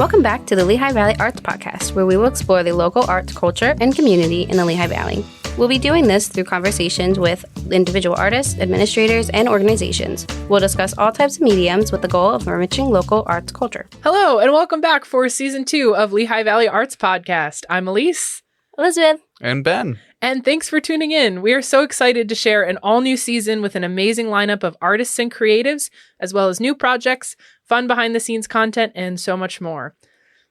Welcome back to the Lehigh Valley Arts Podcast, where we will explore the local arts culture and community in the Lehigh Valley. We'll be doing this through conversations with individual artists, administrators, and organizations. We'll discuss all types of mediums with the goal of enriching local arts culture. Hello, and welcome back for Season 2 of Lehigh Valley Arts Podcast. I'm Elise. Elizabeth. And Ben. And thanks for tuning in. We are so excited to share an all-new season with an amazing lineup of artists and creatives, as well as new projects, fun behind-the-scenes content, and so much more.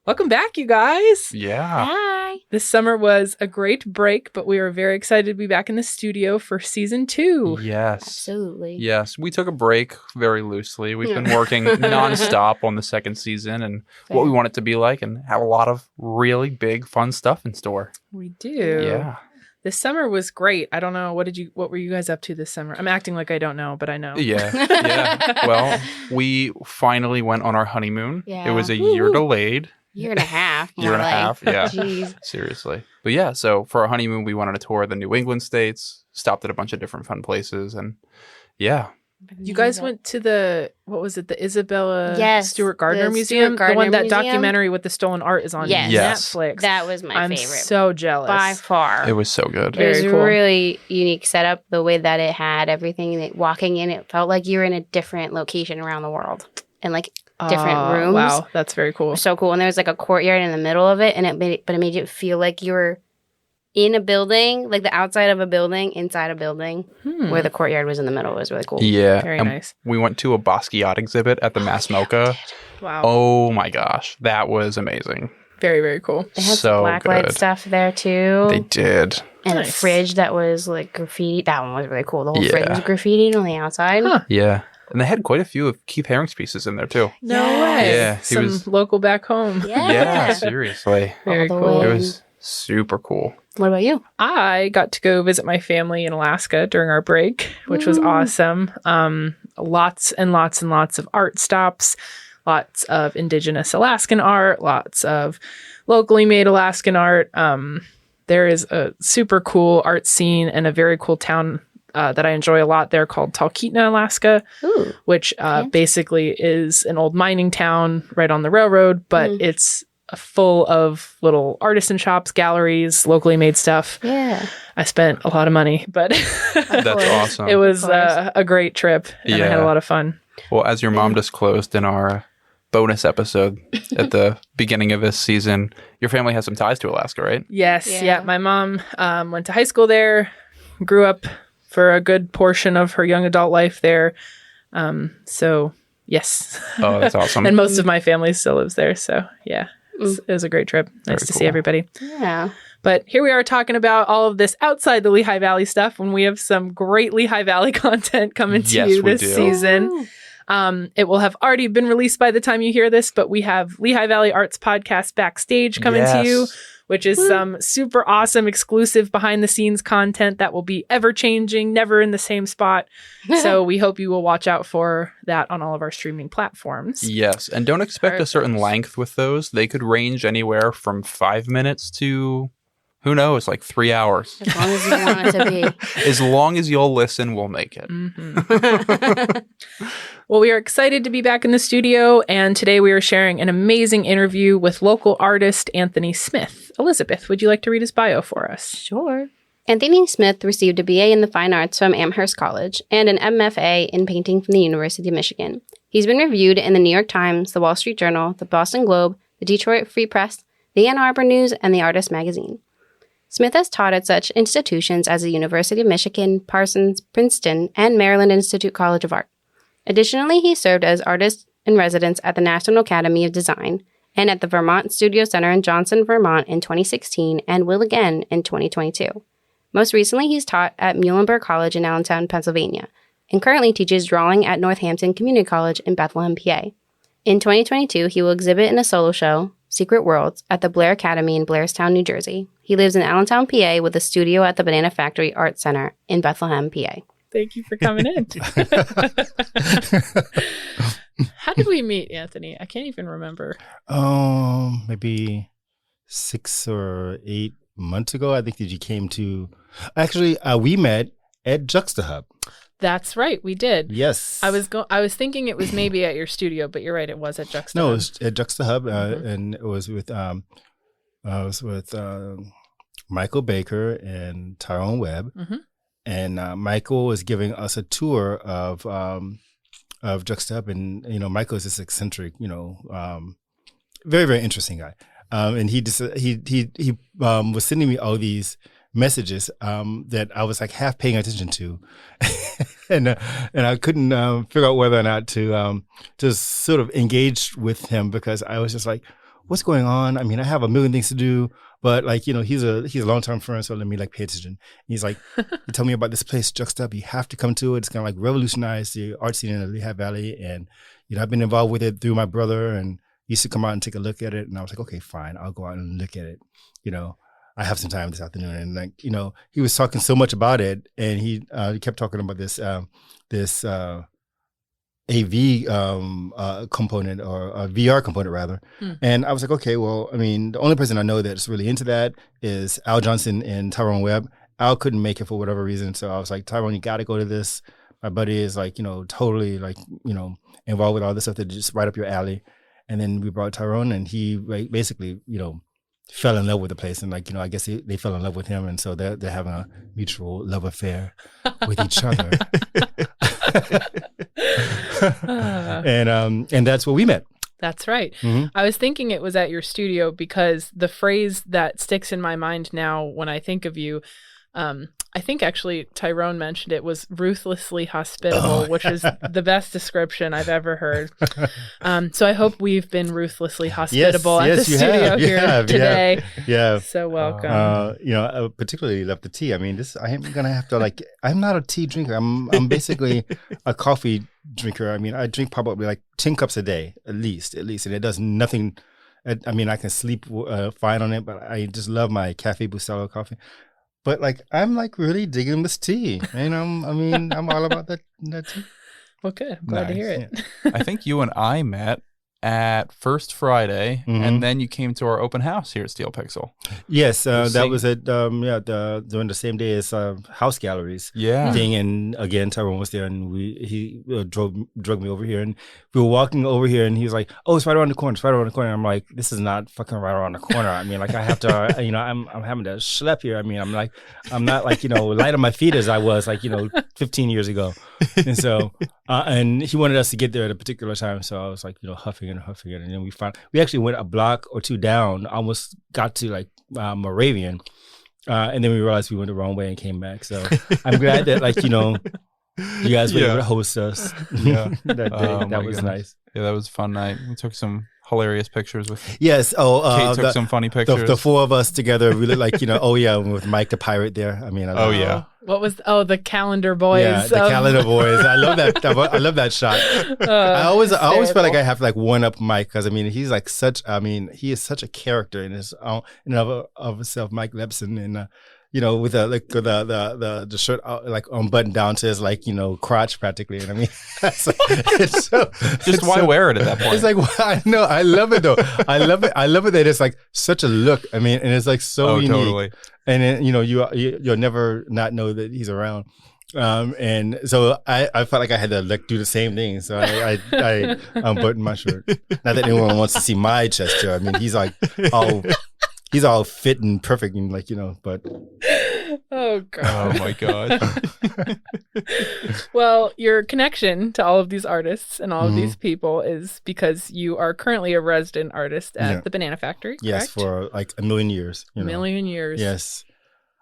Welcome back, you guys. Yeah. Hi. This summer was a great break, but we are very excited to be back in the studio for Season 2. Yes. Absolutely. Yes. We took a break very loosely. We've been working nonstop on the second season and what we want it to be like, and have a lot of really big, fun stuff in store. We do. Yeah. This summer was great. I don't know. What were you guys up to this summer? I'm acting like I don't know, but I know. Yeah. Yeah. Well, we finally went on our honeymoon. Yeah. It was a year delayed. Year and a half. Year and a half. Yeah. Jeez. Seriously. But yeah, so for our honeymoon, we went on a tour of the New England states, stopped at a bunch of different fun places, and yeah. You guys went to the Isabella Stewart Gardner the Museum? Stewart Gardner the one that Museum? Documentary with the stolen art is on Yes. Netflix. That was my I'm favorite. so jealous. By far. It was so good. It was Very a cool. really unique setup, the way that it had everything. Walking in, it felt like you were in a different location around the world. And like different rooms. Wow, that's very cool. So cool. And there was like a courtyard in the middle of it, and it made you feel like you were in a building, like the outside of a building, inside a building, where the courtyard was in the middle. It was really cool. Yeah. Very and nice. We went to a Basquiat exhibit at the Mass MoCA. Wow. Oh my gosh. That was amazing. Very, very cool. They had So some blacklight good. stuff there too. They did. And a Nice. fridge that was like graffiti. That one was really cool. The whole Yeah. fridge was graffitied on the outside. Huh. Yeah. And they had quite a few of Keith Haring's pieces in there too. No Yes. way. Yeah, he Some was- local back home. Yeah, seriously. Very All the cool. way. It was super cool. What about you? I got to go visit my family in Alaska during our break, which was awesome. Lots and lots and lots of art stops, lots of indigenous Alaskan art, lots of locally made Alaskan art. There is a super cool art scene and a very cool town that I enjoy a lot there called Talkeetna, Alaska, Ooh. which basically is an old mining town right on the railroad, but it's full of little artisan shops, galleries, locally made stuff. Yeah. I spent a lot of money, but That's awesome. it was Of course. a great trip, and I had a Yeah. lot of fun. Well, as your mom disclosed in our bonus episode at the beginning of this season, your family has some ties to Alaska, right? Yes, Yeah. yeah. My mom went to high school there, grew up for a good portion of her young adult life there. So, yes. Oh, that's awesome. And most of my family still lives there. So, yeah, it was a great trip. Nice Very to see cool. everybody. Yeah. But here we are talking about all of this outside the Lehigh Valley stuff when we have some great Lehigh Valley content coming to Yes, you we this do. season. It will have already been released by the time you hear this, but we have Lehigh Valley Arts Podcast Backstage coming to you, Yes. which is some super awesome exclusive behind the scenes content that will be ever changing, never in the same spot. So we hope you will watch out for that on all of our streaming platforms. Yes, and don't expect a certain length with those. They could range anywhere from 5 minutes to, who knows, like 3 hours. As long as you want it to be. As long as you'll listen, we'll make it. Well, we are excited to be back in the studio, and today we are sharing an amazing interview with local artist Anthony Smith. Elizabeth, would you like to read his bio for us? Sure. Anthony Smith received a BA in the Fine Arts from Amherst College and an MFA in painting from the University of Michigan. He's been reviewed in the New York Times, the Wall Street Journal, the Boston Globe, the Detroit Free Press, the Ann Arbor News, and the Artist magazine. Smith has taught at such institutions as the University of Michigan, Parsons, Princeton, and Maryland Institute College of Art. Additionally, he served as artist in residence at the National Academy of Design and at the Vermont Studio Center in Johnson, Vermont in 2016 and will again in 2022. Most recently, he's taught at Muhlenberg College in Allentown, Pennsylvania, and currently teaches drawing at Northampton Community College in Bethlehem, PA. In 2022, he will exhibit in a solo show, Secret Worlds, at the Blair Academy in Blairstown, New Jersey. He lives in Allentown, PA, with a studio at the Banana Factory Art Center in Bethlehem, PA. Thank you for coming in. How did we meet, Anthony? I can't even remember. Maybe 6 or 8 months ago. I think that you came to. Actually, we met at Juxta Hub. That's right. We did. Yes. I was thinking it was maybe at your studio, but you're right. It was at Juxta. No, it was at Juxta Hub, and it was with Michael Baker and Tyrone Webb, and Michael was giving us a tour of Juxta Hub, and Michael is this eccentric, very, very interesting guy, and he was sending me all these messages that I was like half paying attention to, and I couldn't figure out whether or not to just sort of engage with him, because I was just like, what's going on? I mean, I have a million things to do, but like, he's a long-term friend, so let me like pay attention. And he's like, he told me about this place, Juxta Up. You have to come to it. It's gonna like revolutionize the art scene in the Lehigh Valley, and I've been involved with it through my brother, and he used to come out and take a look at it. And I was like, okay, fine, I'll go out and look at it. I have some time this afternoon, and like he was talking so much about it, and he kept talking about this AV component, or a VR component rather. And I was like, okay, well, I mean, the only person I know that's really into that is Al Johnson and Tyrone Webb. Al couldn't make it for whatever reason, so I was like, Tyrone, you got to go to this. My buddy is like, totally like, involved with all this stuff that just right up your alley. And then we brought Tyrone, and he basically, fell in love with the place, and like I guess they fell in love with him, and so they're having a mutual love affair with each other. And that's where we met. That's right. I was thinking it was at your studio because the phrase that sticks in my mind now when I think of you, I think actually Tyrone mentioned it, was ruthlessly hospitable, which is the best description I've ever heard. So I hope we've been ruthlessly hospitable at the studio here today. Yeah. So welcome. I particularly love the tea. I mean, I am gonna have to I'm not a tea drinker. I'm basically a coffee drinker. I mean, I drink probably like 10 cups a day, at least, and it does nothing. I mean, I can sleep fine on it, but I just love my Cafe Bustelo coffee. But like, I'm like really digging this tea, and I'm all about that tea. Well, good. I'm glad to hear it. Yeah. I think you and I met at First Friday, and then you came to our open house here at Steel Pixel. Yes, that was at during the same day as House Galleries thing, and again Tyrone was there, and he drug me over here, and we were walking over here, and he was like, "Oh, it's right around the corner. It's right around the corner." I'm like, "This is not fucking right around the corner." I mean, like I have to, I'm having to schlep here. I mean, I'm not like light on my feet as I was like 15 years ago, and so and he wanted us to get there at a particular time, so I was like huffing and then we actually went a block or two down, almost got to like Moravian, and then we realized we went the wrong way and came back. So I'm glad that you guys were able to host us that day. That was nice. Yeah, that was a fun night. We took some hilarious pictures with Yes. Kate took some funny pictures. The four of us together really with Mike the pirate there. I mean, what was the Calendar Boys? Yeah, the Calendar Boys. I love that. I love that shot. I always feel like I have to like one up Mike, because I mean he's like he is such a character in his own of himself, Mike Lebson, and with the shirt like unbuttoned down to his crotch practically, and I mean why wear it at that point? It's like I know, I love it though. I love it that it's like such a look. I mean, and it's like so unique. Totally. And then, you'll never not know that he's around. And so I felt like I had to like do the same thing. So I unbuttoned my shirt. Not that anyone wants to see my chest hair. I mean, he's all fit and perfect and but. Oh God. Oh my God. Well, your connection to all of these artists and all of these people is because you are currently a resident artist at the Banana Factory, correct? Yes, for like a million years. A million years. Yes.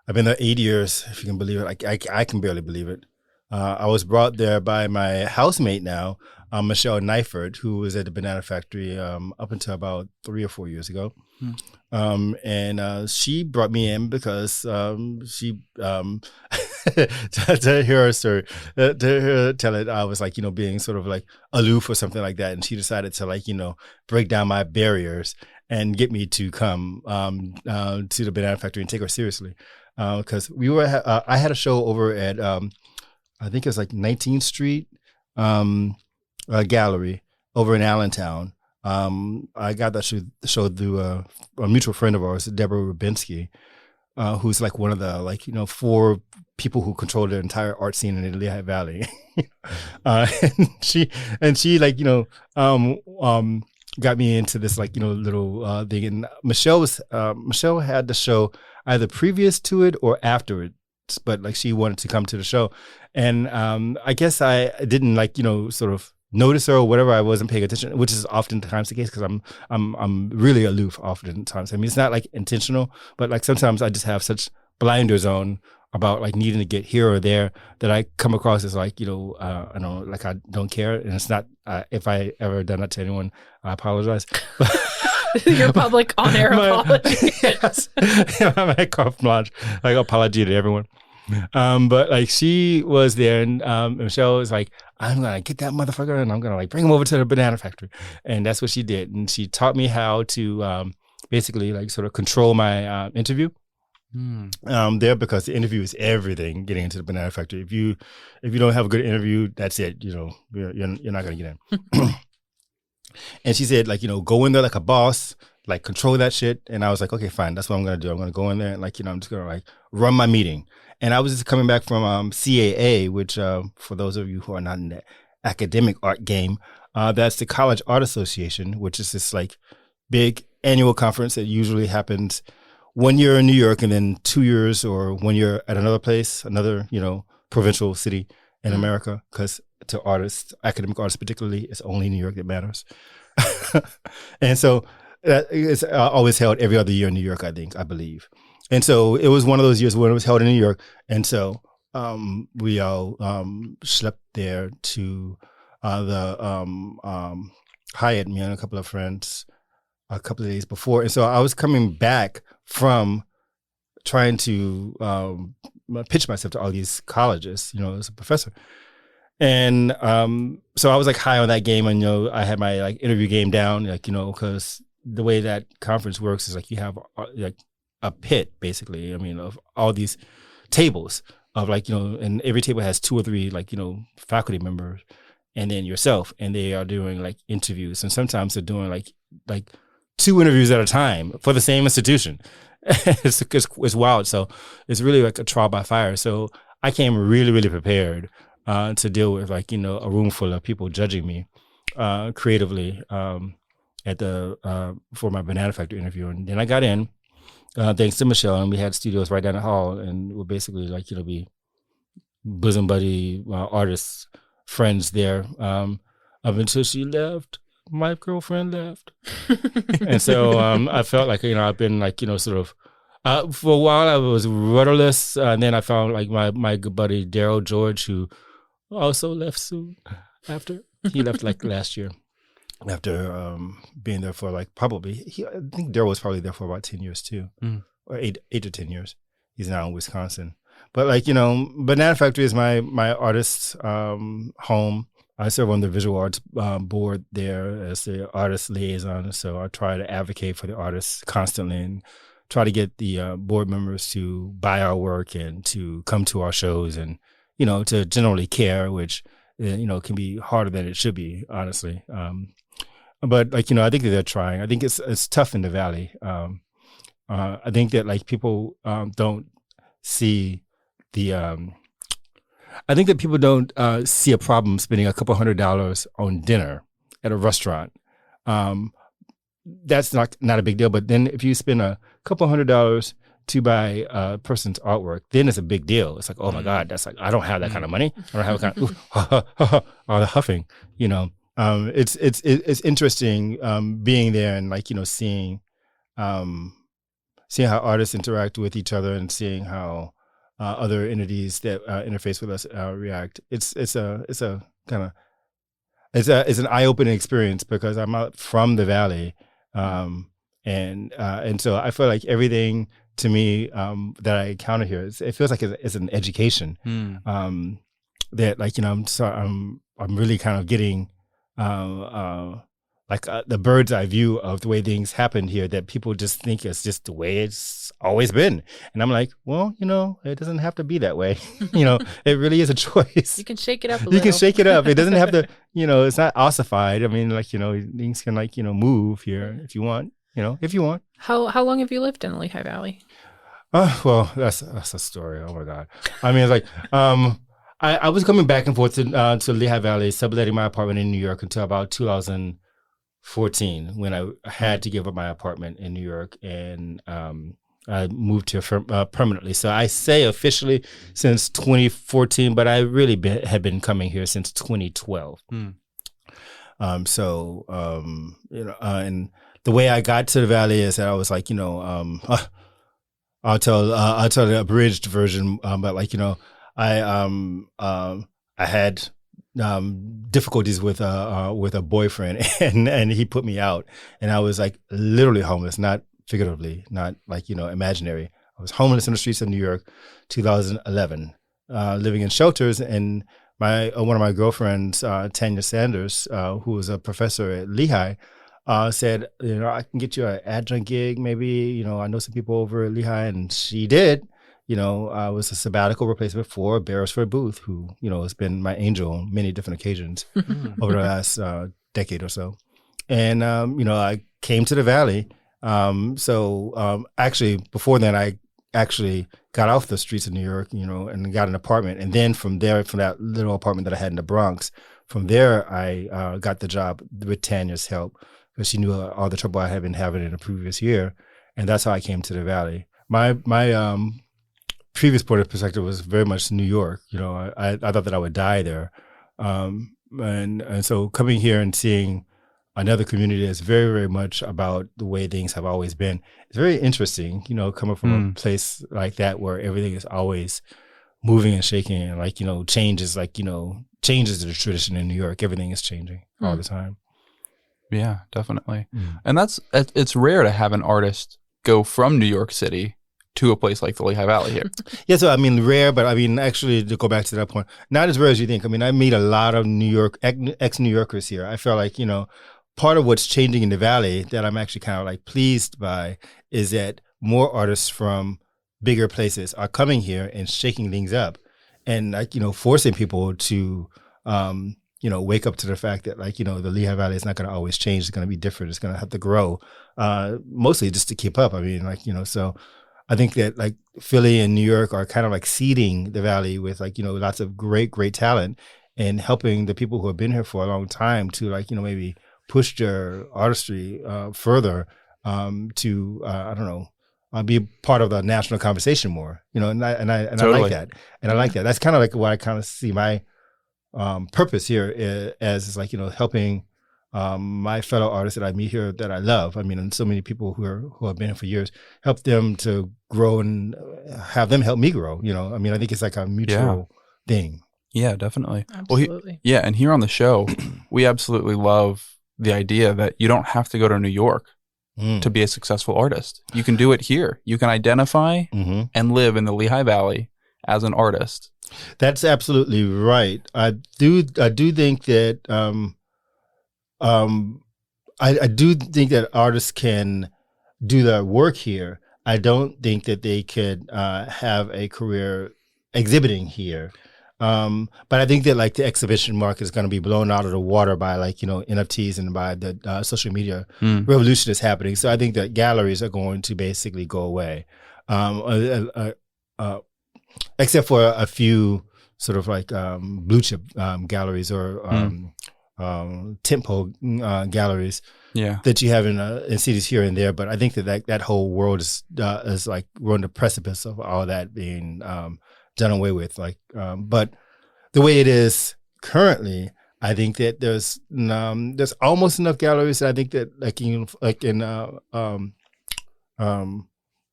I've been there 8 years, if you can believe it. I can barely believe it. I was brought there by my housemate now, Michelle Neifert, who was at the Banana Factory up until about 3 or 4 years ago. And she brought me in because she to hear her story, to hear her tell it, I was like, being sort of like aloof or something like that. And she decided to like, break down my barriers and get me to come to the Banana Factory and take her seriously. Because I had a show over at, I think it was like 19th Street Gallery over in Allentown. I got that show through a mutual friend of ours, Deborah Rubinski. who's like one of the like, 4 people who control the entire art scene in the Lehigh Valley. And she like, got me into this like, little thing. And Michelle had the show either previous to it or afterwards, but like she wanted to come to the show. And I guess I didn't like, sort of notice her or whatever. I wasn't paying attention, which is oftentimes the case because I'm really aloof oftentimes. I mean, it's not like intentional, but like sometimes I just have such blinders on about like needing to get here or there that I come across as like, I know, like I don't care. And it's not, if I ever done that to anyone, I apologize. Your public on-air apology. Yes. My apology to everyone. But like she was there and Michelle was like, I'm going to get that motherfucker and I'm going to like bring him over to the banana factory. And that's what she did. And she taught me how to basically like sort of control my interview. There, because the interview is everything getting into the banana factory. If you don't have a good interview, that's it. You're not going to get in. And she said, like, go in there like a boss, like control that shit. And I was like, okay, fine. That's what I'm going to do. I'm going to go in there and like, I'm just going to like run my meeting. And I was just coming back from CAA, which for those of you who are not in the academic art game, that's the College Art Association, which is this like big annual conference that usually happens 1 year in New York and then 2 years or 1 year at another place, another, provincial city in America. Because to artists, academic artists particularly, it's only New York that matters. And so it's always held every other year in New York, I believe. And so it was one of those years when it was held in New York. And so we all schlepped there to the Hyatt, me and a couple of friends, a couple of days before. And so I was coming back from trying to pitch myself to all these colleges, as a professor. And so I was like high on that game, and I had my like interview game down, like because the way that conference works is like you have like a pit basically. I mean, of all these tables of like and every table has 2 or 3 like faculty members, and then yourself, and they are doing like interviews, and sometimes they're doing like 2 interviews at a time for the same institution. It's wild. So it's really like a trial by fire. So I came really, really prepared to deal with like, a room full of people judging me creatively at for my Banana Factory interview. And then I got in, thanks to Michelle, and we had studios right down the hall, and we're basically like, be bosom buddy artists, friends there up until she left. My girlfriend left. And so I felt like, I've been like, sort of, for a while I was rudderless. And then I found like my good buddy, Daryl George, who also left soon after. He left like last year after being there for like probably, I think Daryl was probably there for about 10 years too, or 8 to 10 years. He's now in Wisconsin. But like, Banana Factory is my artist's home. I serve on the visual arts board there as the artist liaison. So I try to advocate for the artists constantly and try to get the board members to buy our work and to come to our shows and, to generally care, which, can be harder than it should be, honestly. But like, I think that they're trying. I think it's tough in the Valley. I think that like people don't see the, I think that people don't see a problem spending a couple $100 on dinner at a restaurant. That's not a big deal. But then if you spend a couple $100 to buy a person's artwork, then it's a big deal. It's like, oh my God, that's like, I don't have that kind of money. I don't have that kind of, or the huffing, It's interesting being there and like, seeing how artists interact with each other and seeing how other entities that interface with us react. It's an eye-opening experience because I'm out from the Valley, and so I feel like everything to me that I encounter here, it feels like it's an education. That like I'm really kind of getting the bird's eye view of the way things happen here that people just think it's just the way it's always been. And I'm like, well, it doesn't have to be that way. It really is a choice. You can shake it up a You little. can shake it up. It doesn't have to, it's not ossified. I mean, like, things can like, move here if you want, if you want. How long have you lived in the Lehigh Valley? Well, that's a story. Oh my God. I mean, it's like, I was coming back and forth to Lehigh Valley, subletting my apartment in New York until about 2014, when I had to give up my apartment in New York, and I moved here permanently. So I say officially since 2014, but I really had been coming here since 2012. And the way I got to the Valley is that I was like, I'll tell the abridged version, but like, I had difficulties with a boyfriend, and he put me out, and I was like literally homeless, not figuratively, not like imaginary. I was homeless in the streets of New York, 2011, living in shelters, and one of my girlfriends, Tanya Sanders, who was a professor at Lehigh, said, I can get you an adjunct gig, maybe. I know some people over at Lehigh, and she did. I was a sabbatical replacement for Beresford Booth, who, has been my angel on many different occasions over the last decade or so. And, I came to the Valley. Actually, before then, I actually got off the streets of New York, and got an apartment. And then from there, from that little apartment that I had in the Bronx, from there, I got the job with Tanya's help, because she knew all the trouble I had been having in the previous year. And that's how I came to the Valley. My previous point of perspective was very much New York. I thought that I would die there. And so coming here and seeing another community that's very, very much about the way things have always been, it's very interesting, coming from a place like that where everything is always moving and shaking, and like, changes the tradition in New York. Everything is changing all the time. Yeah, definitely. And it's rare to have an artist go from New York City to a place like the Lehigh Valley here. Yeah, so I mean, rare, but I mean, actually, to go back to that point, not as rare as you think. I mean, I meet a lot of ex-New Yorkers here. I feel like, part of what's changing in the Valley that I'm actually kind of like pleased by is that more artists from bigger places are coming here and shaking things up, and like, forcing people to, wake up to the fact that like, the Lehigh Valley is not going to always change. It's going to be different. It's going to have to grow, mostly just to keep up. I mean, like, so I think that like Philly and New York are kind of like seeding the Valley with like, lots of great, great talent, and helping the people who have been here for a long time to like, maybe push their artistry further, to, I don't know, be part of the national conversation more, and I Totally. I like that. And I like that. That's kind of like what I kind of see my purpose here as is like, helping my fellow artists that I meet here that I love. I mean, and so many people who have been here for years, help them to grow and have them help me grow. I mean, I think it's like a mutual thing. Yeah, definitely. Absolutely. Well, and here on the show, we absolutely love the idea that you don't have to go to New York to be a successful artist. You can do it here. You can identify and live in the Lehigh Valley as an artist. That's absolutely right. I do think that I do think that artists can do their work here. I don't think that they could have a career exhibiting here. But I think that like the exhibition market is going to be blown out of the water by like, NFTs and by the social media revolution that's happening. So I think that galleries are going to basically go away. Except for a few sort of like blue chip galleries or tentpole galleries that you have in cities here and there. But I think that whole world is like we're on the precipice of all that being done away with. Like, but the way it is currently, I think that there's almost enough galleries that I think that like in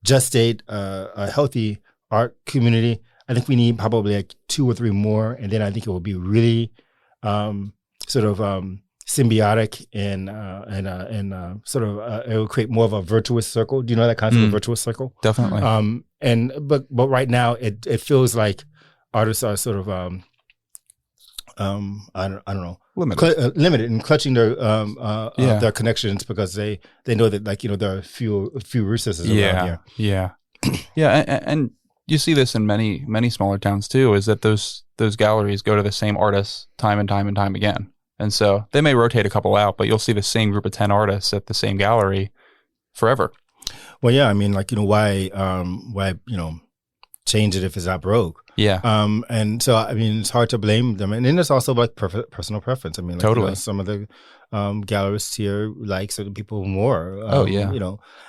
gestate a healthy art community. I think we need probably like 2 or 3 more, and then I think it will be really sort of symbiotic and sort of it will create more of a virtuous circle. Do you know that concept of virtuous circle? Definitely. But right now it feels like artists are sort of I don't know, limited in clutching their connections because they know that like there are few resources around here. Yeah, and you see this in many smaller towns too. Is that those galleries go to the same artists time and time and time again, and so they may rotate a couple out, but you'll see the same group of 10 artists at the same gallery forever. Well, yeah, I mean, like, why, change it if it's not broke? Yeah. And so, I mean, it's hard to blame them. And then there's also like personal preference. I mean, like, totally. Some of the gallerists here like certain people more. Yeah.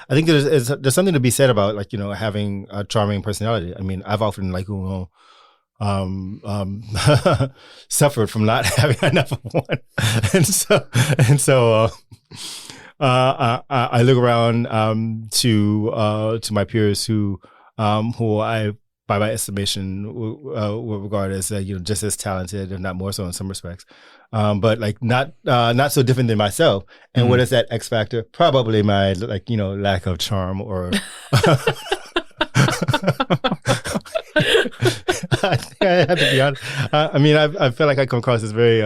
I think there's something to be said about like, having a charming personality. I mean, I've often like, suffered from not having enough of one. and so I look around to my peers who I, by my estimation, will regard as just as talented, if not more so in some respects, but like not so different than myself. And what is that X factor? Probably my lack of charm or. I think I have to be honest. I mean, I feel like I come across as very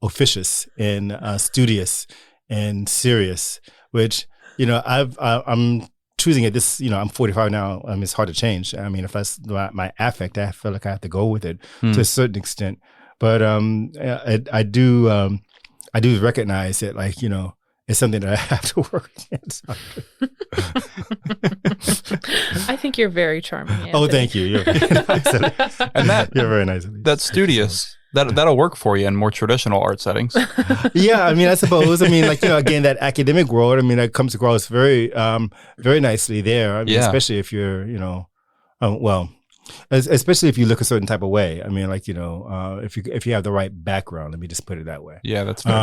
officious and studious and serious, which I'm choosing it. This, I'm 45 now. I mean, it's hard to change. I mean, if that's my affect, I feel like I have to go with it to a certain extent. But I do recognize that, like, it's something that I have to work against. I think you're very charming, Anthony. Oh, thank you. You're very nice. And you're very nice. That's studious. That'll work for you in more traditional art settings. Yeah, I mean, I suppose. I mean, like, again, that academic world. I mean, that comes across very, very nicely there. I mean, especially if you're, especially if you look a certain type of way. I mean, like, if you have the right background. Let me just put it that way. Yeah, that's fair.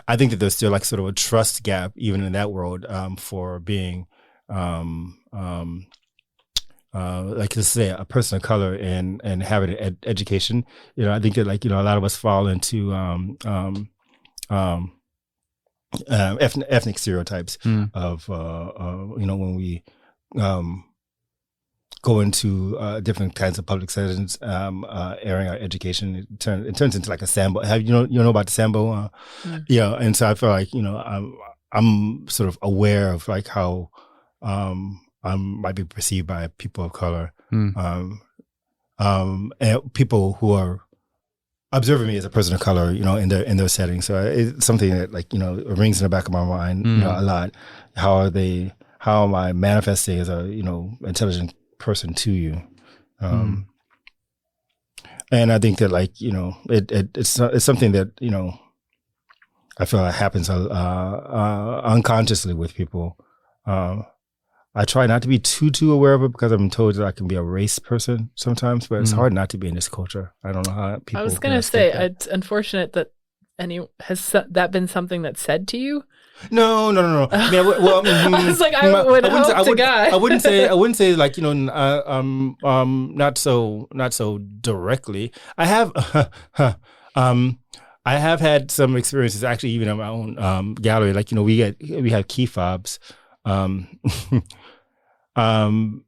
I think that there's still like sort of a trust gap even in that world for being like, let's say, a person of color and having an education. I think that, like, a lot of us fall into ethnic stereotypes of when we go into different kinds of public settings, airing our education. It turns into like a Sambo. You know about the Sambo? And so I feel like I'm sort of aware of like how I might be perceived by people of color, and people who are observing me as a person of color, in their setting. So it's something that, like, rings in the back of my mind, a lot. How am I manifesting as a intelligent person to you? And I think that, like, it's something that I feel like happens unconsciously with people. I try not to be too aware of it because I'm told that I can be a race person sometimes, but it's hard not to be in this culture. I don't know how people. I was going to say, it's unfortunate that has that been something that's said to you? No. I mean, I was like, I wouldn't say like, not so directly. I have had some experiences actually, even in my own gallery. Like, we have key fobs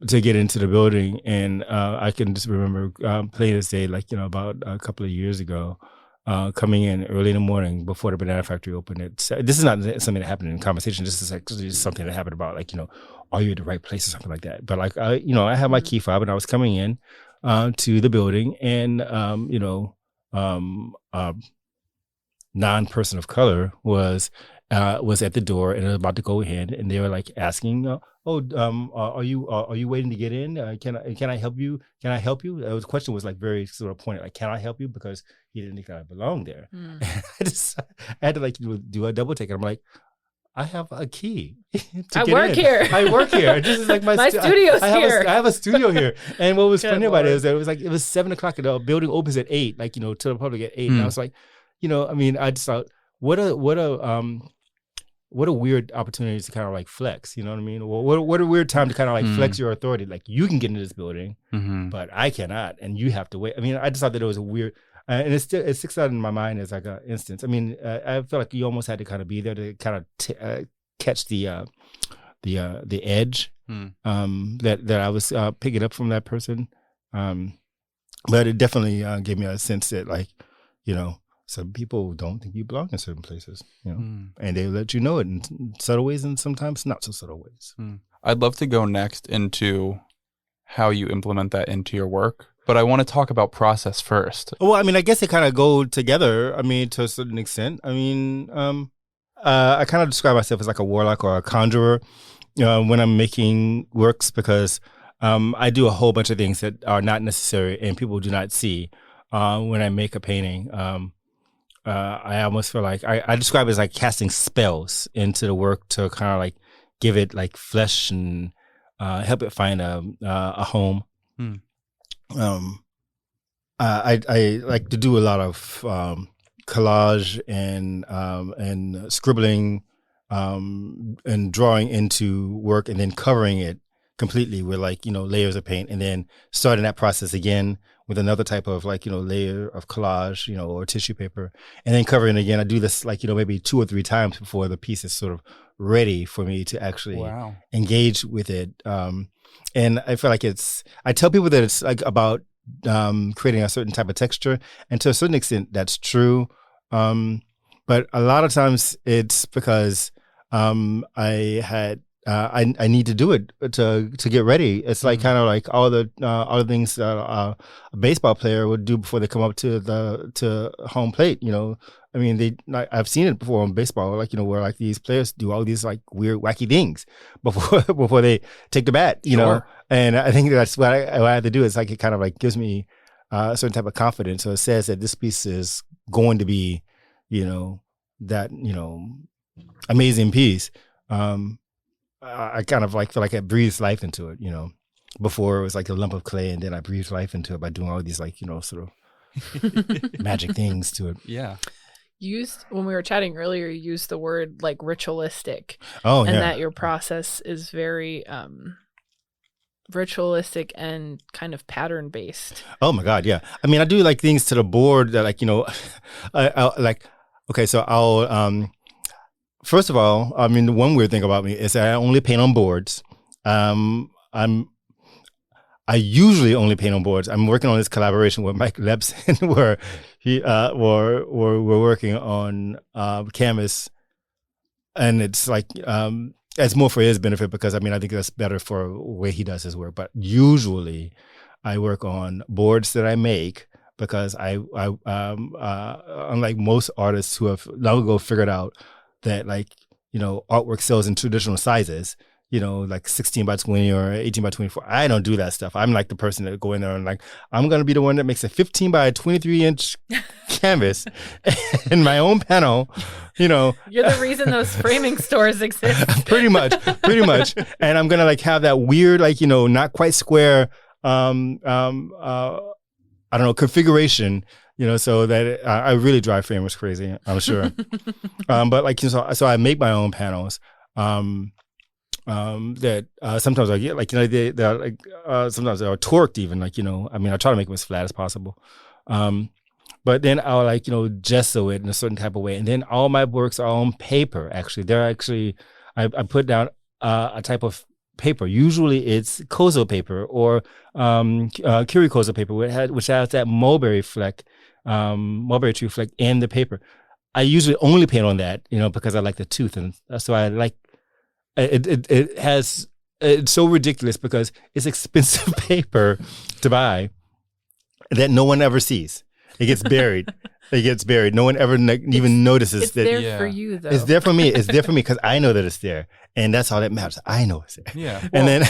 to get into the building, and I can just remember plain as day, like, about a couple of years ago, coming in early in the morning before the banana factory opened. This is not something that happened in conversation. This is actually something that happened about, like, are you at the right place or something like that? But like, I had my key fob and I was coming in to the building, and non-person of color was at the door and about to go in, and they were like asking, are you waiting to get in? Can I help you? Can I help you? The question was like very sort of pointed, like, can I help you? Because he didn't think I belonged there. I had to like do a double take. And I'm like, I have a key. I work here. This is like my studio's here. I have a studio here. And what was funny about it is that it was 7 o'clock, and the building opens at 8, like, to the public at 8. And I was like, I mean, I just thought, what a weird opportunity to kind of like flex, you know what I mean? What a weird time to kind of like flex your authority. Like, you can get into this building, but I cannot, and you have to wait. I mean, I just thought that it was a weird, and it sticks out in my mind as like an instance. I mean, I feel like you almost had to kind of be there to kind of catch the edge that I was picking up from that person. But it definitely gave me a sense that, like, some people don't think you belong in certain places, and they let you know it in subtle ways and sometimes not so subtle ways. I'd love to go next into how you implement that into your work, but I want to talk about process first. Well, I mean, I guess they kind of go together. I mean, to a certain extent. I mean, I kind of describe myself as like a warlock or a conjurer when I'm making works, because I do a whole bunch of things that are not necessary and people do not see when I make a painting. I almost feel like I describe it as like casting spells into the work to kind of like give it like flesh and help it find a home. I like to do a lot of collage and scribbling and drawing into work, and then covering it completely with like, layers of paint, and then starting that process again with another type of like, layer of collage, or tissue paper, and then covering it again. I do this like, maybe 2 or 3 times before the piece is sort of ready for me to actually engage with it. And I feel like I tell people that it's like about creating a certain type of texture, and to a certain extent that's true. But a lot of times it's because I need to do it to get ready. It's like kind of like all the things that a baseball player would do before they come up to home plate. I mean, I've seen it before in baseball, like, where like these players do all these like weird, wacky things before they take the bat, know. And I think that's what I have to do. Is like it kind of like gives me a certain type of confidence. So it says that this piece is going to be, that amazing piece. I kind of like feel like I breathed life into it, Before it was like a lump of clay, and then I breathed life into it by doing all these like, sort of magic things to it. Yeah. When we were chatting earlier, you used the word like ritualistic. Oh, and that your process is very ritualistic and kind of pattern based. Oh my God, yeah. I mean, I do like things to the board that like, I like. Okay, so I'll. First of all, I mean, the one weird thing about me is that I only paint on boards. I usually only paint on boards. I'm working on this collaboration with Mike Lebson, where we're working on canvas, and it's like it's more for his benefit, because I mean I think that's better for the way he does his work. But usually, I work on boards that I make, because I unlike most artists who have long ago figured out that like, artwork sells in traditional sizes, like 16 by 20 or 18 by 24. I don't do that stuff. I'm like the person that go in there and like, I'm going to be the one that makes a 15 by 23 inch canvas in my own panel, You're the reason those framing stores exist. Pretty much. And I'm going to like have that weird, like, not quite square, I don't know, configuration, so that I really drive framers crazy, I'm sure. But like, so I make my own panels that sometimes I get like, they're like, sometimes they're torqued even, like, I mean, I try to make them as flat as possible. But then I'll like, gesso it in a certain type of way. And then all my works are on paper, actually. They're actually, I put down a type of paper. Usually it's kozo paper or kiri kozo paper, which has that mulberry tree fleck in the paper. I usually only paint on that, because I like the tooth, and so I like it's so ridiculous because it's expensive paper to buy that no one ever sees. It gets buried. No one ever even notices. It's there for you, though. It's there for me. It's there for me because I know that it's there, and that's all that matters. I know it's there. Yeah, and then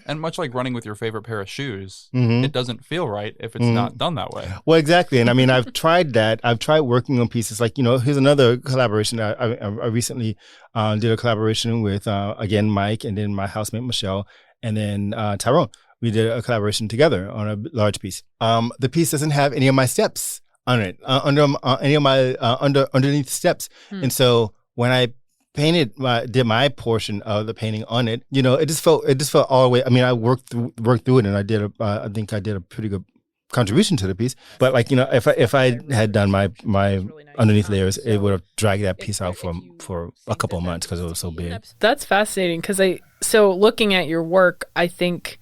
and much like running with your favorite pair of shoes, it doesn't feel right if it's not done that way. Well, exactly. And I mean, I've tried that. I've tried working on pieces like here's another collaboration. I recently did a collaboration with again Mike, and then my housemate Michelle, and then Tyrone. We did a collaboration together on a large piece. The piece doesn't have any of my steps on it, any of my underneath steps. And so when I did my portion of the painting on it, it just felt all the way. I mean, I worked through it, and I think I did a pretty good contribution to the piece. But like, if I had done my underneath layers, it would have dragged that piece out for a couple of months because it was so big. That's fascinating because so looking at your work, I think,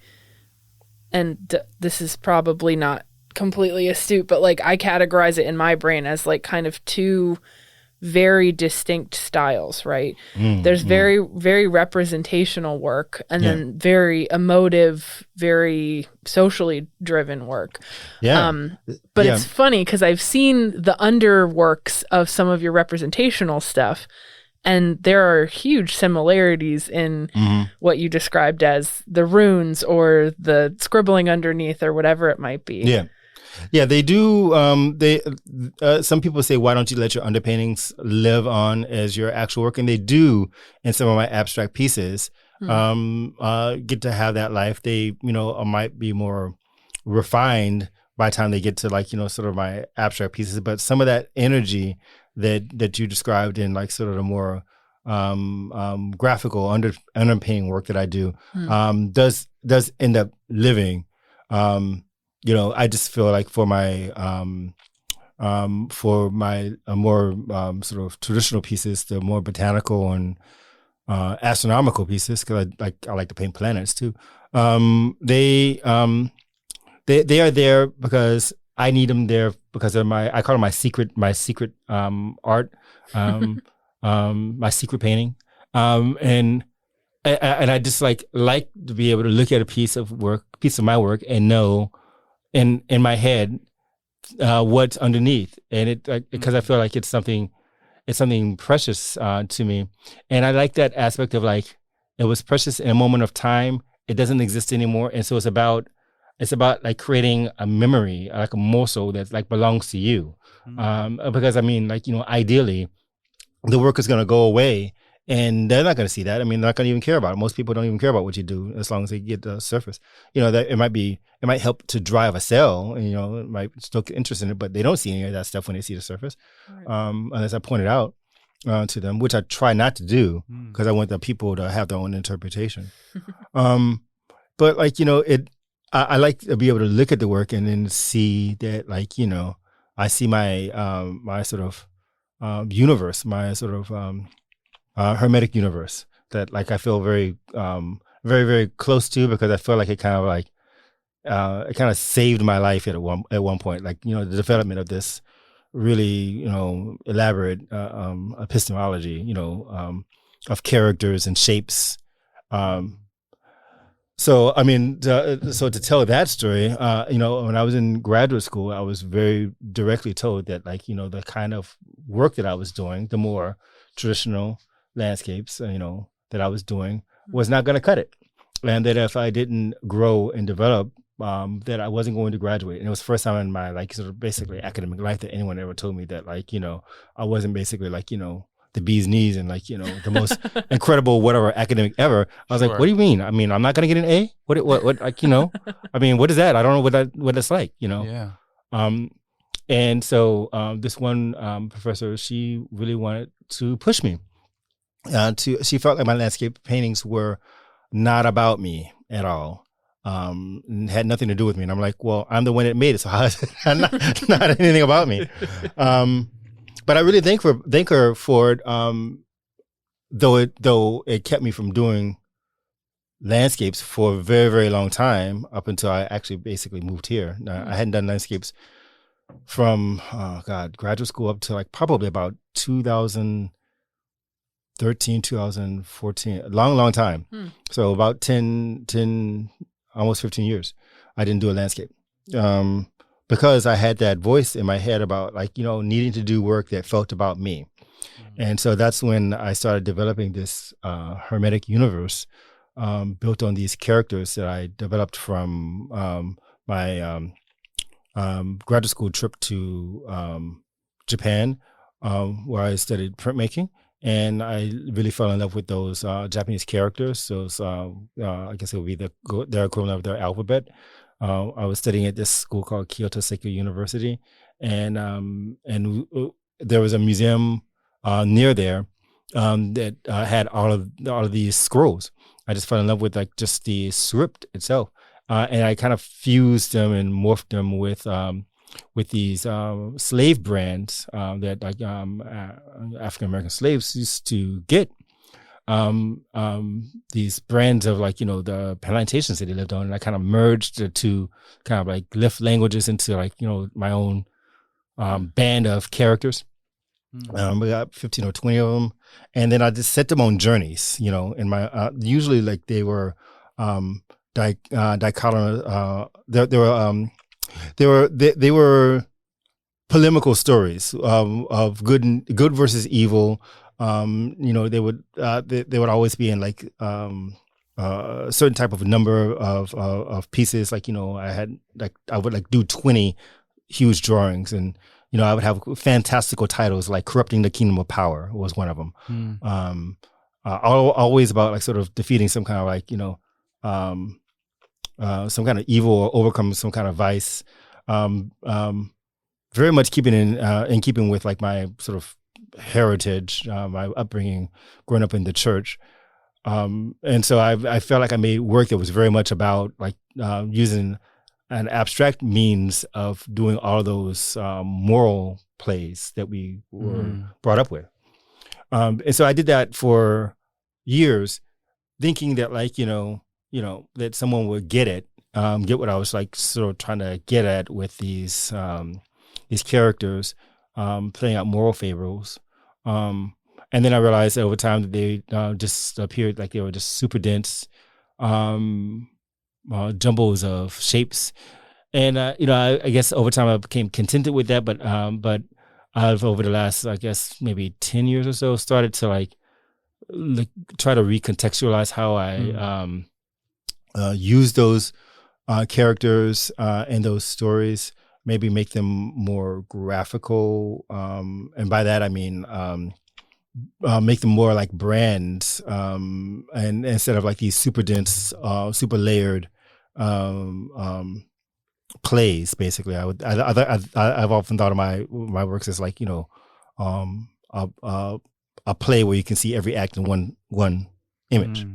and this is probably not completely astute, but like I categorize it in my brain as like kind of two very distinct styles, right? There's very, very representational work, and then very emotive, very socially driven work. But it's funny because I've seen the underworks of some of your representational stuff, And there are huge similarities in what you described as the runes or the scribbling underneath or whatever it might be. Yeah. Yeah, they do. Some people say, why don't you let your underpaintings live on as your actual work? And they do in some of my abstract pieces get to have that life. They, might be more refined by the time they get to sort of my abstract pieces. But some of that energy that you described in sort of the more graphical underpainting work that I do does end up living. I just feel like for my more sort of traditional pieces, the more botanical and astronomical pieces, because I like to paint planets too. They are there because I need them there because of I call it my secret art, my secret painting, and I just like to be able to look at a piece of my work and know in my head what's underneath, and it because I feel like it's something precious to me, and I like that aspect of it was precious in a moment of time. It doesn't exist anymore, and so it's about creating a memory, like a morsel that belongs to you. Because ideally, the work is going to go away, and they're not going to see that. I mean, they're not going to even care about it. Most people don't even care about what you do as long as they get the surface. That it might help to drive a sale. It might still get interest in it, but they don't see any of that stuff when they see the surface, unless I point it out to them, which I try not to do because I want the people to have their own interpretation. But I like to be able to look at the work and then see that, I see my my sort of universe, my sort of hermetic universe that I feel very, very, very close to, because I feel like it kind of saved my life at one point. The development of this really, elaborate epistemology, of characters and shapes. So to tell that story, when I was in graduate school, I was very directly told that the kind of work that I was doing, the more traditional landscapes, that I was doing was not going to cut it. And that if I didn't grow and develop, that I wasn't going to graduate. And it was the first time in my sort of basically academic life that anyone ever told me that I wasn't basically the bee's knees and the most incredible whatever academic ever. I was like, what do you mean? I mean, I'm not going to get an A? What I mean, what is that? I don't know what that's like, Yeah. And so this one professor, she really wanted to push me. She felt like my landscape paintings were not about me at all. And had nothing to do with me. And I'm like, well, I'm the one that made it, so how is it not anything about me? But I really thank her for it, though it kept me from doing landscapes for a very, very long time, up until I actually basically moved here. Now, I hadn't done landscapes from graduate school up to probably about 2013, 2014, a long time. So about 10, almost 15 years, I didn't do a landscape. Because I had that voice in my head about needing to do work that felt about me. And so that's when I started developing this hermetic universe built on these characters that I developed from my graduate school trip to Japan, where I studied printmaking. And I really fell in love with those Japanese characters. Those, I guess it would be their equivalent of their alphabet. I was studying at this school called Kyoto Seikyo University, and there was a museum near there that had all of these scrolls. I just fell in love with just the script itself, and I kind of fused them and morphed them with these slave brands that African American slaves used to get. These brands of the plantations that they lived on, and I kind of merged the two, kind of lift languages into my own band of characters. We got 15 or 20 of them, and then I just set them on journeys. In my usually they were dichotomous. They were polemical stories of good versus evil. they would always be in like a certain type of number of pieces. Like, I would like do 20 huge drawings, and I would have fantastical titles like "Corrupting the Kingdom of Power" was one of them. Always about like sort of defeating some kind of like some kind of evil or overcome some kind of vice. Very much keeping in keeping with like my sort of heritage, my upbringing, growing up in the church. And so I felt like I made work that was very much about like using an abstract means of doing all of those moral plays that we were brought up with. And so I did that for years, thinking that like, that someone would get it, get what I was like sort of trying to get at with these characters, playing out moral fables. And then I realized over time that they just appeared like they were just super dense, jumbles of shapes. And, I guess over time I became contented with that, but I've over the last, I guess, maybe 10 years or so started to like try to recontextualize how I use those characters and those stories, maybe make them more graphical. And by that, I mean, make them more like brands, and instead of like these super dense, super layered plays. Basically, I've often thought of my works as like a play where you can see every act in one image.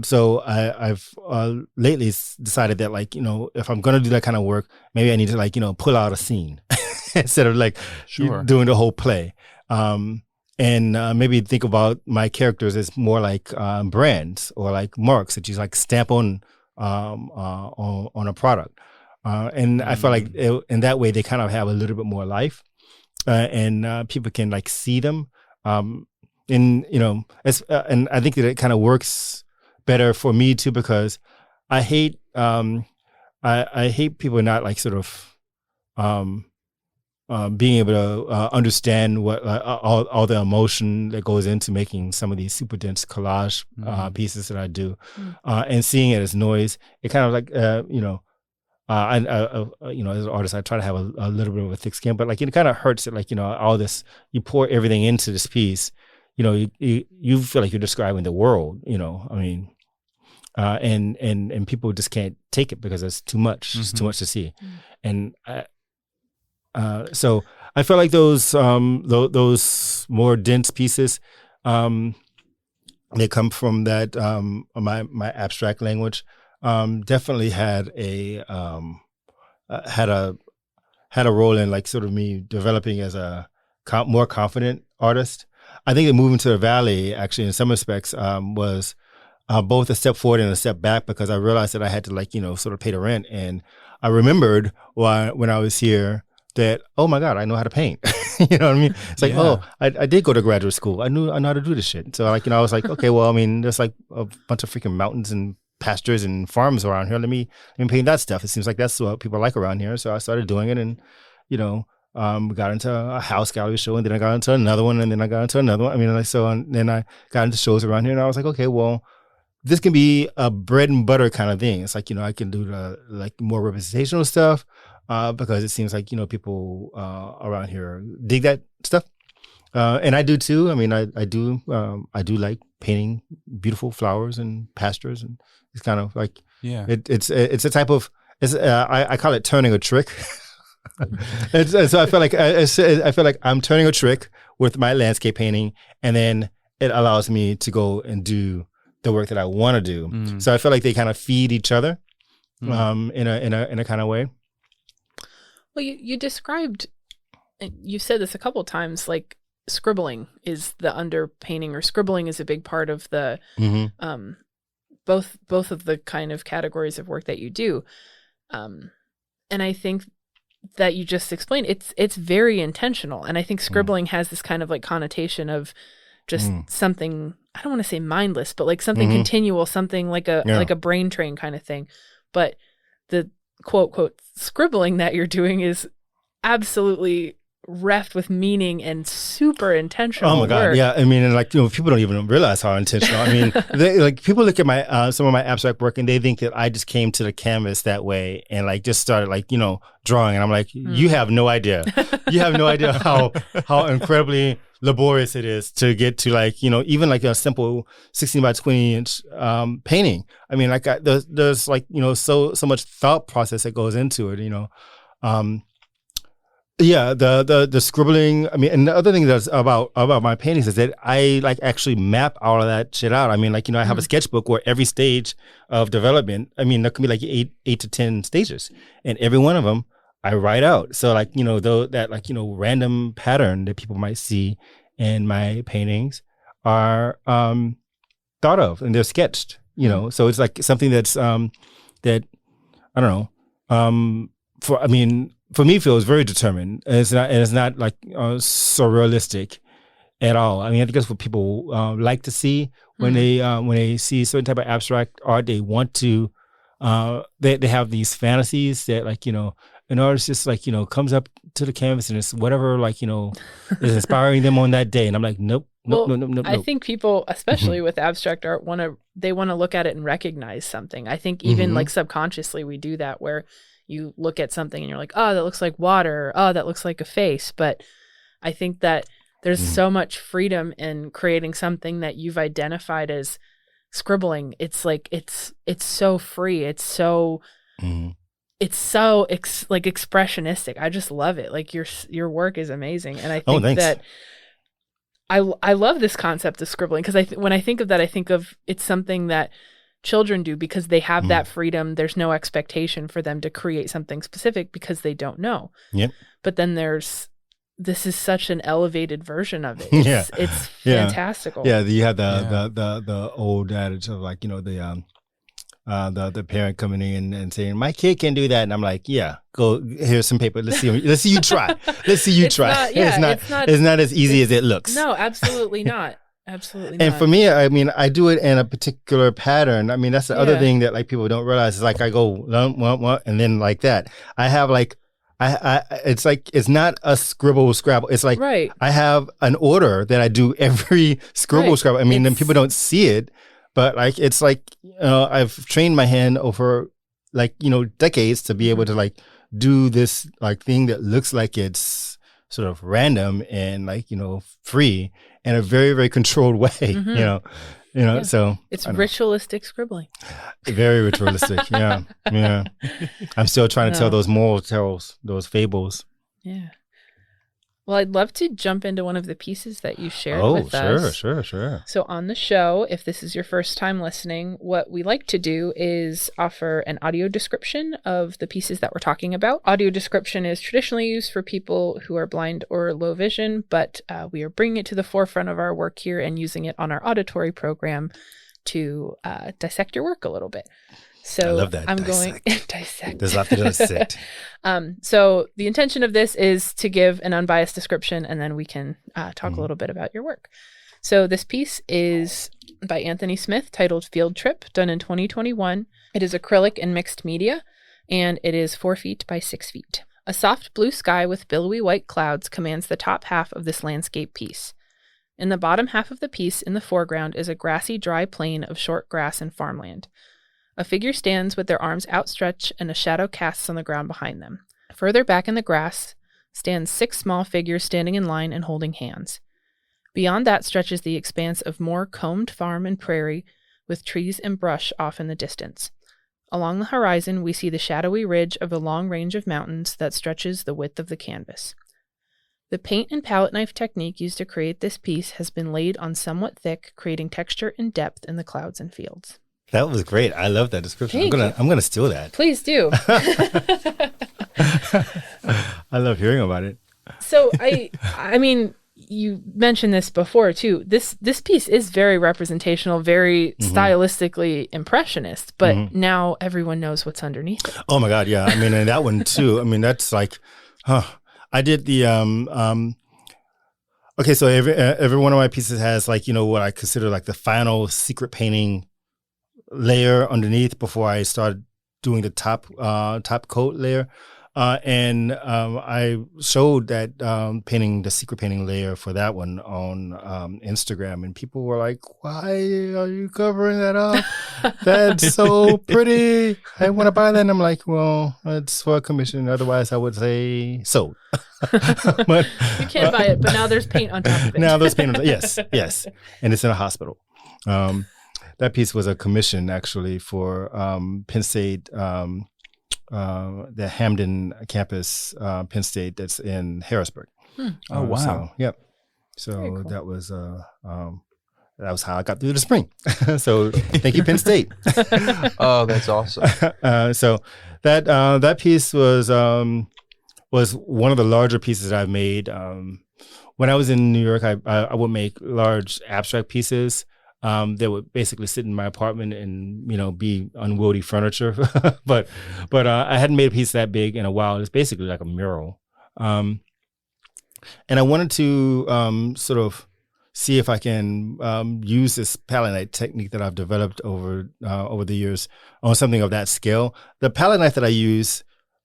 So I've lately decided that like if I'm gonna do that kind of work, maybe I need to like pull out a scene instead of like doing the whole play. And maybe think about my characters as more like brands or like marks that you like stamp on a product. And I feel like in that way they kind of have a little bit more life, and people can like see them. And I think that it kind of works better for me too, because I hate I hate people not like sort of being able to understand what all the emotion that goes into making some of these super dense collage pieces that I do, and seeing it as noise. It kind of like I as an artist, I try to have a little bit of a thick skin, but like it kind of hurts that like all this, you pour everything into this piece, you feel like you're describing the world, I mean, and people just can't take it because it's too much. It's too much to see, and so I feel like those more dense pieces, they come from that my abstract language. Definitely had a role in like sort of me developing as a more confident artist. I think that moving to the Valley actually in some respects was both a step forward and a step back, because I realized that I had to like sort of pay the rent, and I remembered when I was here that, oh my God, I know how to paint. You know what I mean? It's like, I did go to graduate school. I know how to do this shit. So like I was like, okay, well, I mean, there's like a bunch of freaking mountains and pastures and farms around here. Let me paint that stuff. It seems like that's what people like around here. So I started doing it, and got into a house gallery show, and then I got into another one, and then I got into another one. I mean, then I got into shows around here, and I was like, okay, well, this can be a bread and butter kind of thing. It's like I can do the like more representational stuff, because it seems like people around here dig that stuff, and I do too. I mean, I do like painting beautiful flowers and pastures, and it's kind of like it's a type of I call it turning a trick. And so I feel like I'm turning a trick with my landscape painting, and then it allows me to go and do the work that I want to do. So I feel like they kind of feed each other, in a kind of way. Well, you described, you've said this a couple of times, like scribbling is the underpainting, or scribbling is a big part of the both of the kind of categories of work that you do, and I think that you just explained, it's very intentional, and I think scribbling has this kind of like connotation of just something, I don't want to say mindless, but like something continual, something like a brain train kind of thing. But the quote scribbling that you're doing is absolutely reft with meaning and super intentional. Oh my God. work. Yeah. I mean, and like, people don't even realize how intentional. I mean, like people look at my, some of my abstract work and they think that I just came to the canvas that way and like just started like, drawing. And I'm like, you have no idea. You have no idea how incredibly laborious it is to get to like, even like a simple 16 by 20 inch painting. I mean, like there's like, so much thought process that goes into it, Yeah, the scribbling. I mean, and the other thing that's about my paintings is that I like actually map all of that shit out. I mean, like I have a sketchbook where every stage of development. I mean, there could be like eight to 10 stages, and every one of them I write out. So like though that like random pattern that people might see in my paintings are thought of and they're sketched. So it's like something that's that I don't know. For me, feels very determined. It's not like surrealistic at all. I mean, I think that's what people like to see when they see certain type of abstract art. They want to, they have these fantasies that like, an artist just like, comes up to the canvas and it's whatever like, is inspiring them on that day. And I'm like, nope. I think people, especially with abstract art, want to look at it and recognize something. I think even like subconsciously we do that where you look at something and you're like, oh, that looks like water. Oh, that looks like a face. But I think that there's so much freedom in creating something that you've identified as scribbling. It's like, it's so free. It's so, like expressionistic. I just love it. Like your work is amazing. And I think that I love this concept of scribbling because when I think of that, I think of it's something that children do because they have that freedom. There's no expectation for them to create something specific because they don't know. Yep. But then this is such an elevated version of it. It's fantastical. Yeah, you have the old adage of like, the parent coming in and saying, my kid can do that. And I'm like, yeah, go, here's some paper. Let's see you try. Let's see you try. It's not as easy as it looks. No, absolutely not. Absolutely not. And for me, I mean, I do it in a particular pattern. I mean, that's the other thing that like people don't realize is like I go and then like that. I have like it's like it's not a scribble scrabble. It's like I have an order that I do every scribble scrabble. I mean, then people don't see it, but like it's like I've trained my hand over like decades to be able to like do this like thing that looks like it's sort of random and like free in a very, very controlled way, so it's ritualistic scribbling. Very ritualistic. Yeah. I'm still trying to tell those moral tales, those fables. Yeah. Well, I'd love to jump into one of the pieces that you shared with us. Sure. So on the show, if this is your first time listening, what we like to do is offer an audio description of the pieces that we're talking about. Audio description is traditionally used for people who are blind or low vision, but we are bringing it to the forefront of our work here and using it on our auditory program to dissect your work a little bit. So I love that. I'm going dissect. There's a lot to dissect. So the intention of this is to give an unbiased description, and then we can talk a little bit about your work. So this piece is by Anthony Smith, titled Field Trip, done in 2021. It is acrylic and mixed media, and it is 4 feet by 6 feet. A soft blue sky with billowy white clouds commands the top half of this landscape piece. In the bottom half of the piece, in the foreground, is a grassy, dry plain of short grass and farmland. A figure stands with their arms outstretched and a shadow casts on the ground behind them. Further back in the grass stands 6 small figures standing in line and holding hands. Beyond that stretches the expanse of more combed farm and prairie with trees and brush off in the distance. Along the horizon, we see the shadowy ridge of a long range of mountains that stretches the width of the canvas. The paint and palette knife technique used to create this piece has been laid on somewhat thick, creating texture and depth in the clouds and fields. That was great. I love that description. I'm gonna steal that. Please do. I love hearing about it. So I mean, you mentioned this before too. This piece is very representational, very stylistically impressionist, but now everyone knows what's underneath it. Oh my God, yeah. I mean, and that one too. I mean, that's like, I did the okay, so every one of my pieces has like, what I consider like the final secret painting layer underneath before I started doing the top coat layer. I showed that painting, the secret painting layer for that one on Instagram, and people were like, "Why are you covering that up? That's so pretty. I want to buy that." And I'm like, "Well, it's for a commission. Otherwise, I would say sold." But you can't buy it, but now there's paint on top of it. Now there's paint on yes, and it's in a hospital. That piece was a commission actually for Penn State. The Hamden campus, Penn State, that's in Harrisburg. Oh wow! So, yep. So cool. That was how I got through the spring. So thank you, Penn State. Oh, that's awesome. So that piece was one of the larger pieces that I've made. When I was in New York, I would make large abstract pieces. That would basically sit in my apartment and, be unwieldy furniture. but I hadn't made a piece that big in a while. It's basically like a mural. And I wanted to sort of see if I can use this palette knife technique that I've developed over the years on something of that scale. The palette knife that I use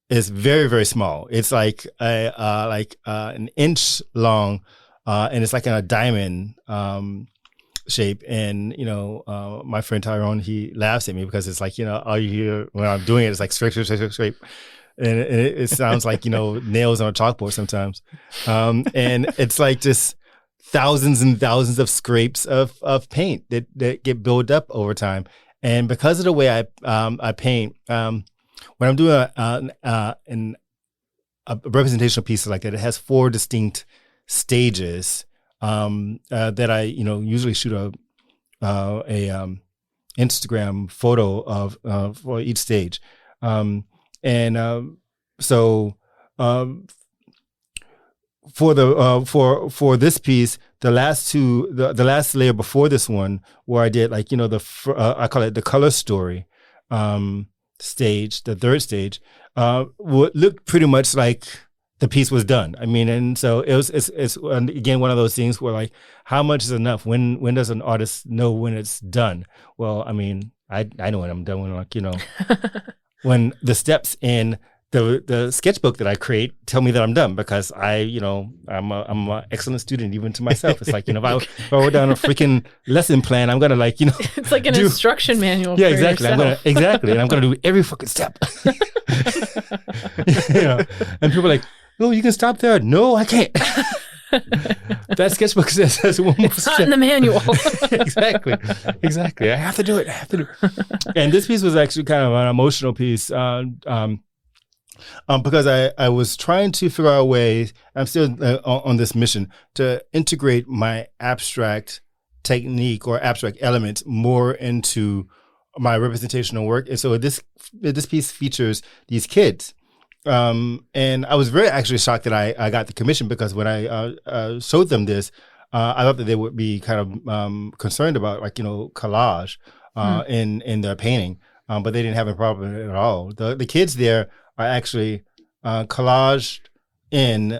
is very, very small. It's like an inch long, and it's like in a diamond shape. And my friend Tyrone, he laughs at me because it's like, all you hear when I'm doing it is like scrape, and it sounds like nails on a chalkboard sometimes. And it's like just thousands and thousands of scrapes of paint that get built up over time. And because of the way I paint, when I'm doing a representational piece like that, it has 4 distinct stages. That I usually shoot a Instagram photo of for each stage, for this piece, the last layer before this one, where I did I call it the color story stage, the third stage, would look pretty much like the piece was done. I mean, and so it's again one of those things where like, how much is enough? When does an artist know when it's done? Well, I mean, I know when I'm done, when when the steps in the sketchbook that I create tell me that I'm done, because I'm an excellent student even to myself. It's like, if I wrote down a freaking lesson plan, I'm gonna it's like an instruction manual. Yeah, for exactly. yourself. And I'm gonna do every fucking step. And people are like, "No, you can stop there." No, I can't. That sketchbook says one more It's not in the manual. Exactly. I have to do it. And this piece was actually kind of an emotional piece, because I was trying to figure out a way. I'm still on this mission to integrate my abstract technique or abstract elements more into my representational work. And so this piece features these kids. And I was very actually shocked that I got the commission, because when I showed them this, I thought that they would be kind of concerned about collage in their painting, but they didn't have a problem at all. The kids there are actually collaged in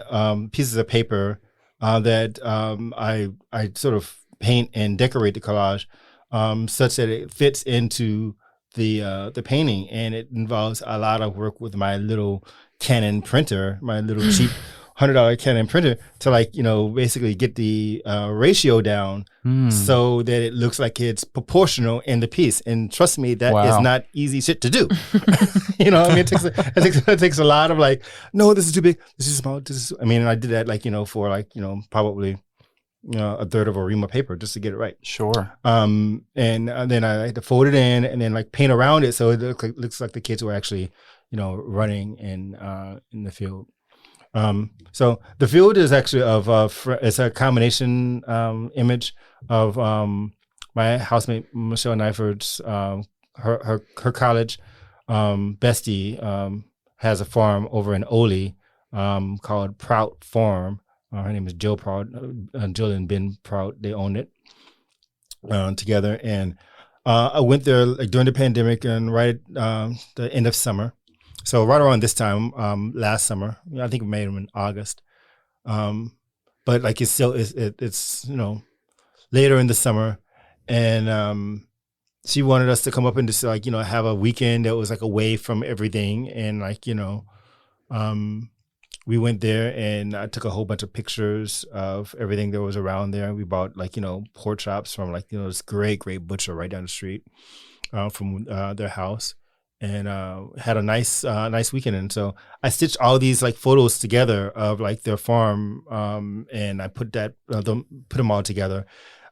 pieces of paper that I sort of paint and decorate the collage such that it fits into the painting, and it involves a lot of work with my little Canon printer, my little cheap $100 Canon printer, to basically get the ratio down so that it looks like it's proportional in the piece. And trust me, that is not easy shit to do. It takes a lot of no, this is too big, this is small, and I did that for probably a third of a ream of paper just to get it right. Sure. And then I had to fold it in and then paint around it so it looks like the kids were actually, running in the field. So the field is actually it's a combination image of my housemate Michelle Nyford's her college bestie has a farm over in Ole called Prout Farm. Her name is Jill Prout. Jill and Ben Prout, they own it together. And I went there during the pandemic and right at the end of summer. So right around this time, last summer, I think we made them in August. But it's still, it's later in the summer. And she wanted us to come up and just have a weekend that was away from everything and we went there and I took a whole bunch of pictures of everything that was around there. We bought pork chops from this great butcher right down the street from their house, and had a nice weekend. And so I stitched all these photos together of their farm, and I put them all together,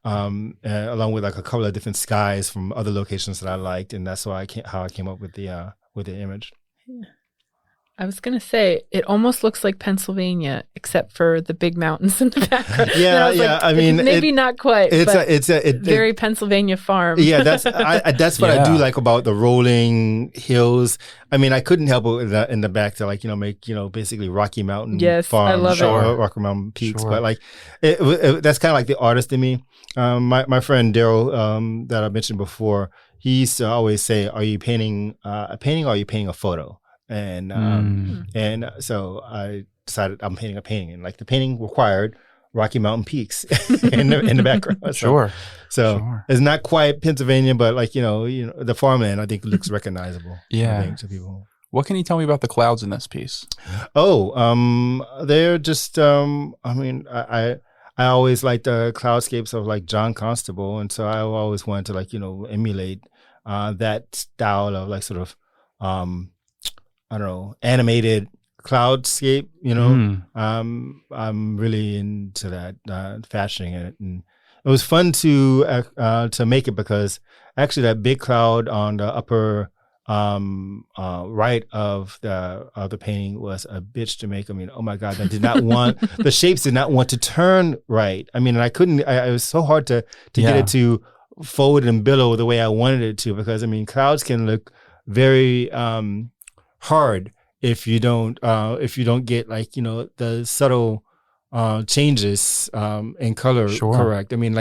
along with a couple of different skies from other locations that I liked, and that's how I came up with the image. Yeah. I was going to say, it almost looks like Pennsylvania, except for the big mountains in the background. I mean, maybe not quite. It's very Pennsylvania farm. Yeah, that's what I do like about the rolling hills. I mean, I couldn't help it in the back to make basically Rocky Mountain farm. I love it. Rocky Mountain peaks, but that's kind of the artist in me. My friend Daryl, that I mentioned before, he used to always say, "Are you painting a painting, or are you painting a photo?" And so I decided I'm painting a painting, and the painting required Rocky Mountain peaks in the background. So it's not quite Pennsylvania, but the farmland I think looks recognizable. Yeah. I think, to people. What can you tell me about the clouds in this piece? They're just I always liked the cloudscapes of John Constable, and so I always wanted to emulate that style of sort of I don't know, animated cloudscape, I'm really into that, fashioning it. And it was fun to make it because actually that big cloud on the upper right of the painting was a bitch to make. I mean, oh my God, I did not want, the shapes did not want to turn right. I mean, it was so hard to get it to fold and billow the way I wanted it to, because I mean, clouds can look very, hard if you don't get the subtle changes in color correct. I mean,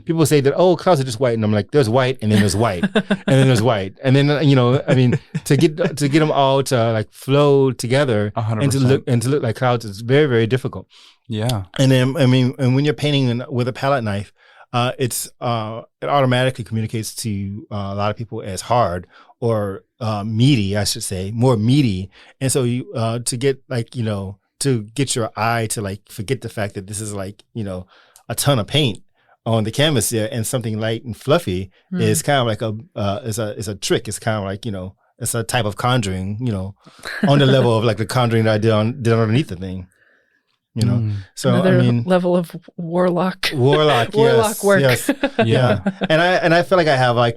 people say that, oh, clouds are just white, and I'm like, there's white, and then there's white, and then there's white, and then I mean, to get them all to flow together 100%. and to look like clouds is very, very difficult. Yeah. And then and when you're painting with a palette knife, it automatically communicates to a lot of people as hard or meaty, I should say, more meaty. And so you to get to get your eye to forget the fact that this is a ton of paint on the canvas there, and something light and fluffy is kind of is a trick. It's kind of it's a type of conjuring, on the level of the conjuring that I did underneath the thing. So another level of warlock yes, work. Yes, yeah. And I feel like I have a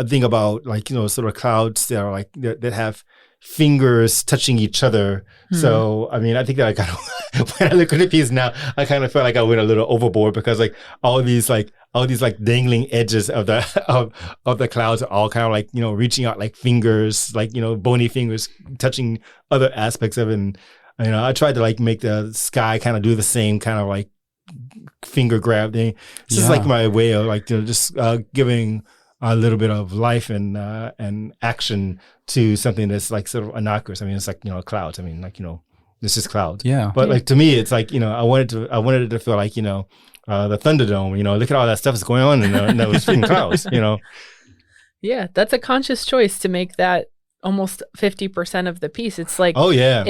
thing about sort of clouds that are that have fingers touching each other. So I mean, I think that I kind of when I look at the piece now, I kind of feel like I went a little overboard, because all these dangling edges of the clouds are all kind of reaching out fingers, bony fingers touching other aspects of it. And I tried to make the sky kind of do the same kind of finger grab thing. It's just my way of just giving a little bit of life and action to something that's sort of innocuous. I mean, it's clouds. I mean, it's just clouds. Yeah. But to me, it's I wanted it to feel the Thunderdome. Look at all that stuff that's going on in those freaking clouds. Yeah, that's a conscious choice to make that almost 50% of the piece. It's oh yeah,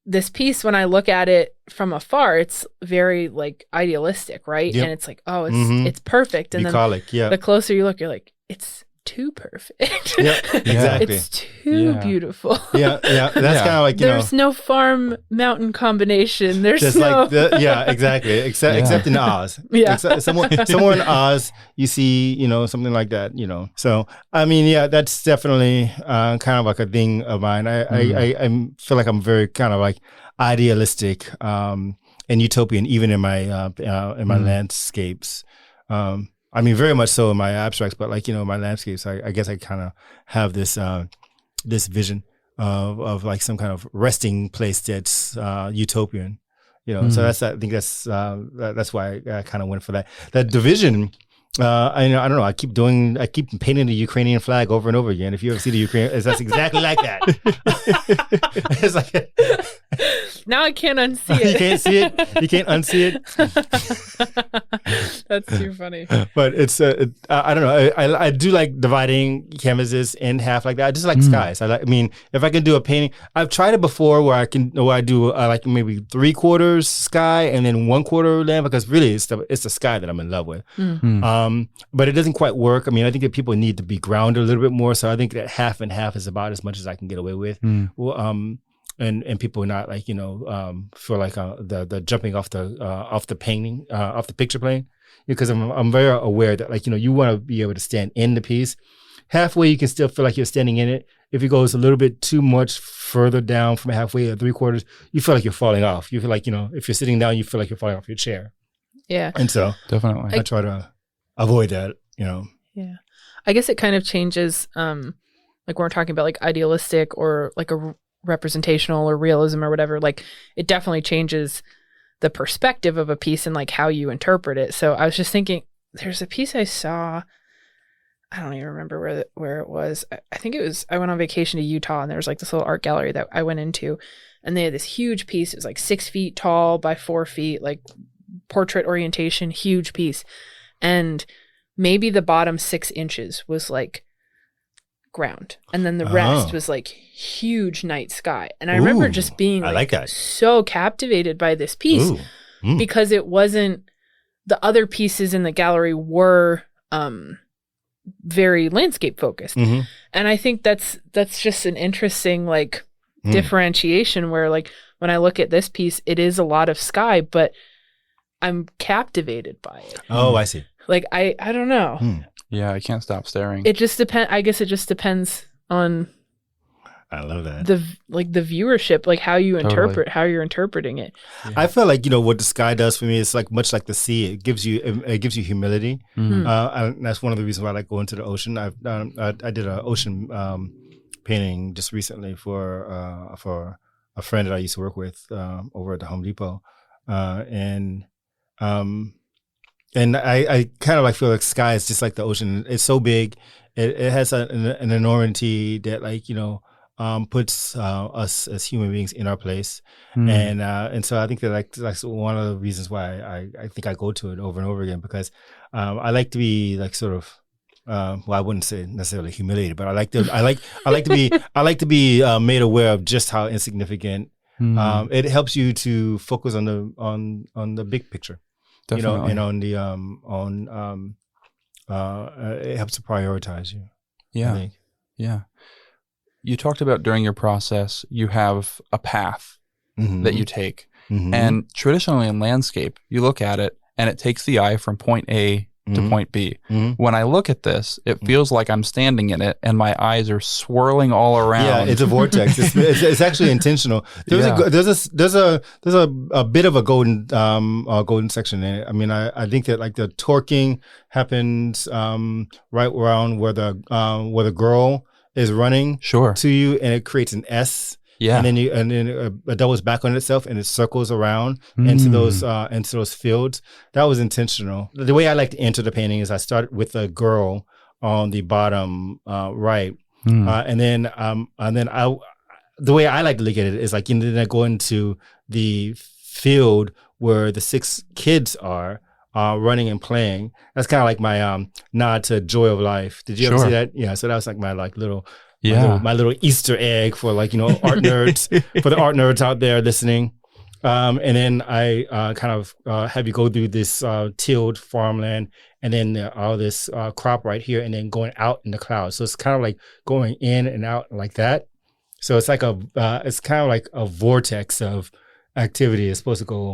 this piece, when I look at it from afar, it's very idealistic, right? Yep. And it's it's perfect. And bucolic, then the closer you look, you're like, it's too perfect. Yeah, exactly. It's too beautiful. Yeah. That's kind of there's no farm mountain combination. There's just no exactly. Except in Oz. Yeah. Somewhere in Oz, you see something like that. So I mean, that's definitely kind of a thing of mine. I feel like I'm very kind of idealistic and utopian, even in my landscapes. I mean, very much so in my abstracts, but my landscapes, I guess I kind of have this this vision of some kind of resting place that's utopian, So I think that's why I kind of went for that. That division. I don't know. I keep painting the Ukrainian flag over and over again. If you ever see the Ukraine, that's exactly like that. It's now I can't unsee it. You can't see it. You can't unsee it. That's too funny. But it's I don't know. I do like dividing canvases in half like that. I just like skies. I mean, if I can do a painting, I've tried it before where I do like maybe 3/4 sky and then 1/4 land, because really it's the sky that I'm in love with. But it doesn't quite work. I mean, I think that people need to be grounded a little bit more. So I think that half and half is about as much as I can get away with. Well, and people not like feel like the jumping off the painting off the picture plane, because I'm very aware that like you want to be able to stand in the piece. Halfway you can still feel like you're standing in it. If it goes a little bit too much further down from halfway or 3/4, you feel like you're falling off. You feel like if you're sitting down, you feel like you're falling off your chair. Yeah, and so definitely I try to avoid that. Yeah, I guess it kind of changes. Like when we're talking about like idealistic or like a representational or realism or whatever, like it definitely changes the perspective of a piece and like how you interpret it. So I was just thinking, there's a piece I saw, I don't even remember where it was. I think it was, I went on vacation to Utah, and there was like this little art gallery that I went into, and they had this huge piece. It was like 6 feet tall by 4 feet, like portrait orientation, huge piece. And maybe the bottom 6 inches was like ground, and then the rest was like huge night sky. And I remember just being like that, so captivated by this piece because it wasn't, the other pieces in the gallery were very landscape focused. And I think that's just an interesting like differentiation, where like when I look at this piece, it is a lot of sky, but I'm captivated by it. Oh, I see. Like I don't know. Yeah, I can't stop staring. It just depends. I guess it just depends on. I love that. The viewership, like how you interpret, how you're interpreting it. Yeah. I feel like what the sky does for me is like much like the sea. It gives you humility. And that's one of the reasons why I like going to the ocean. I did an ocean painting just recently for a friend that I used to work with over at the Home Depot, and I kind of like feel like sky is just like the ocean. It's so big. It has an enormity that like, puts us as human beings in our place. And so I think that that's one of the reasons why I think I go to it over and over again, because I like to be like sort of, well, I wouldn't say necessarily humiliated, but I like to be made aware of just how insignificant. It helps you to focus on the big picture. Definitely. And on it helps to prioritize you. Yeah. I think. Yeah. You talked about during your process, you have a path that you take. And traditionally in landscape, you look at it and it takes the eye from point A to point B. When I look at this, it feels like I'm standing in it and my eyes are swirling all around. Yeah, it's a vortex. It's actually intentional. There's a bit of a golden section in it. I mean, I think that like the torquing happens right around where the girl is running to you, and it creates an S. Yeah, and then it doubles back on itself and it circles around into those fields. That was intentional. The way I like to enter the painting is I start with a girl on the bottom right, and then the way I like to look at it is like then I go into the field where the 6 kids are running and playing. That's kind of like my nod to joy of life. Did you ever see that? Yeah. So that was like my like little. Yeah, my little Easter egg for like art nerds, for the art nerds out there listening. And then I kind of have you go through this tilled farmland, and then all this crop right here, and then going out in the clouds. So it's kind of like going in and out like that. So it's like it's kind of like a vortex of activity. It's supposed to go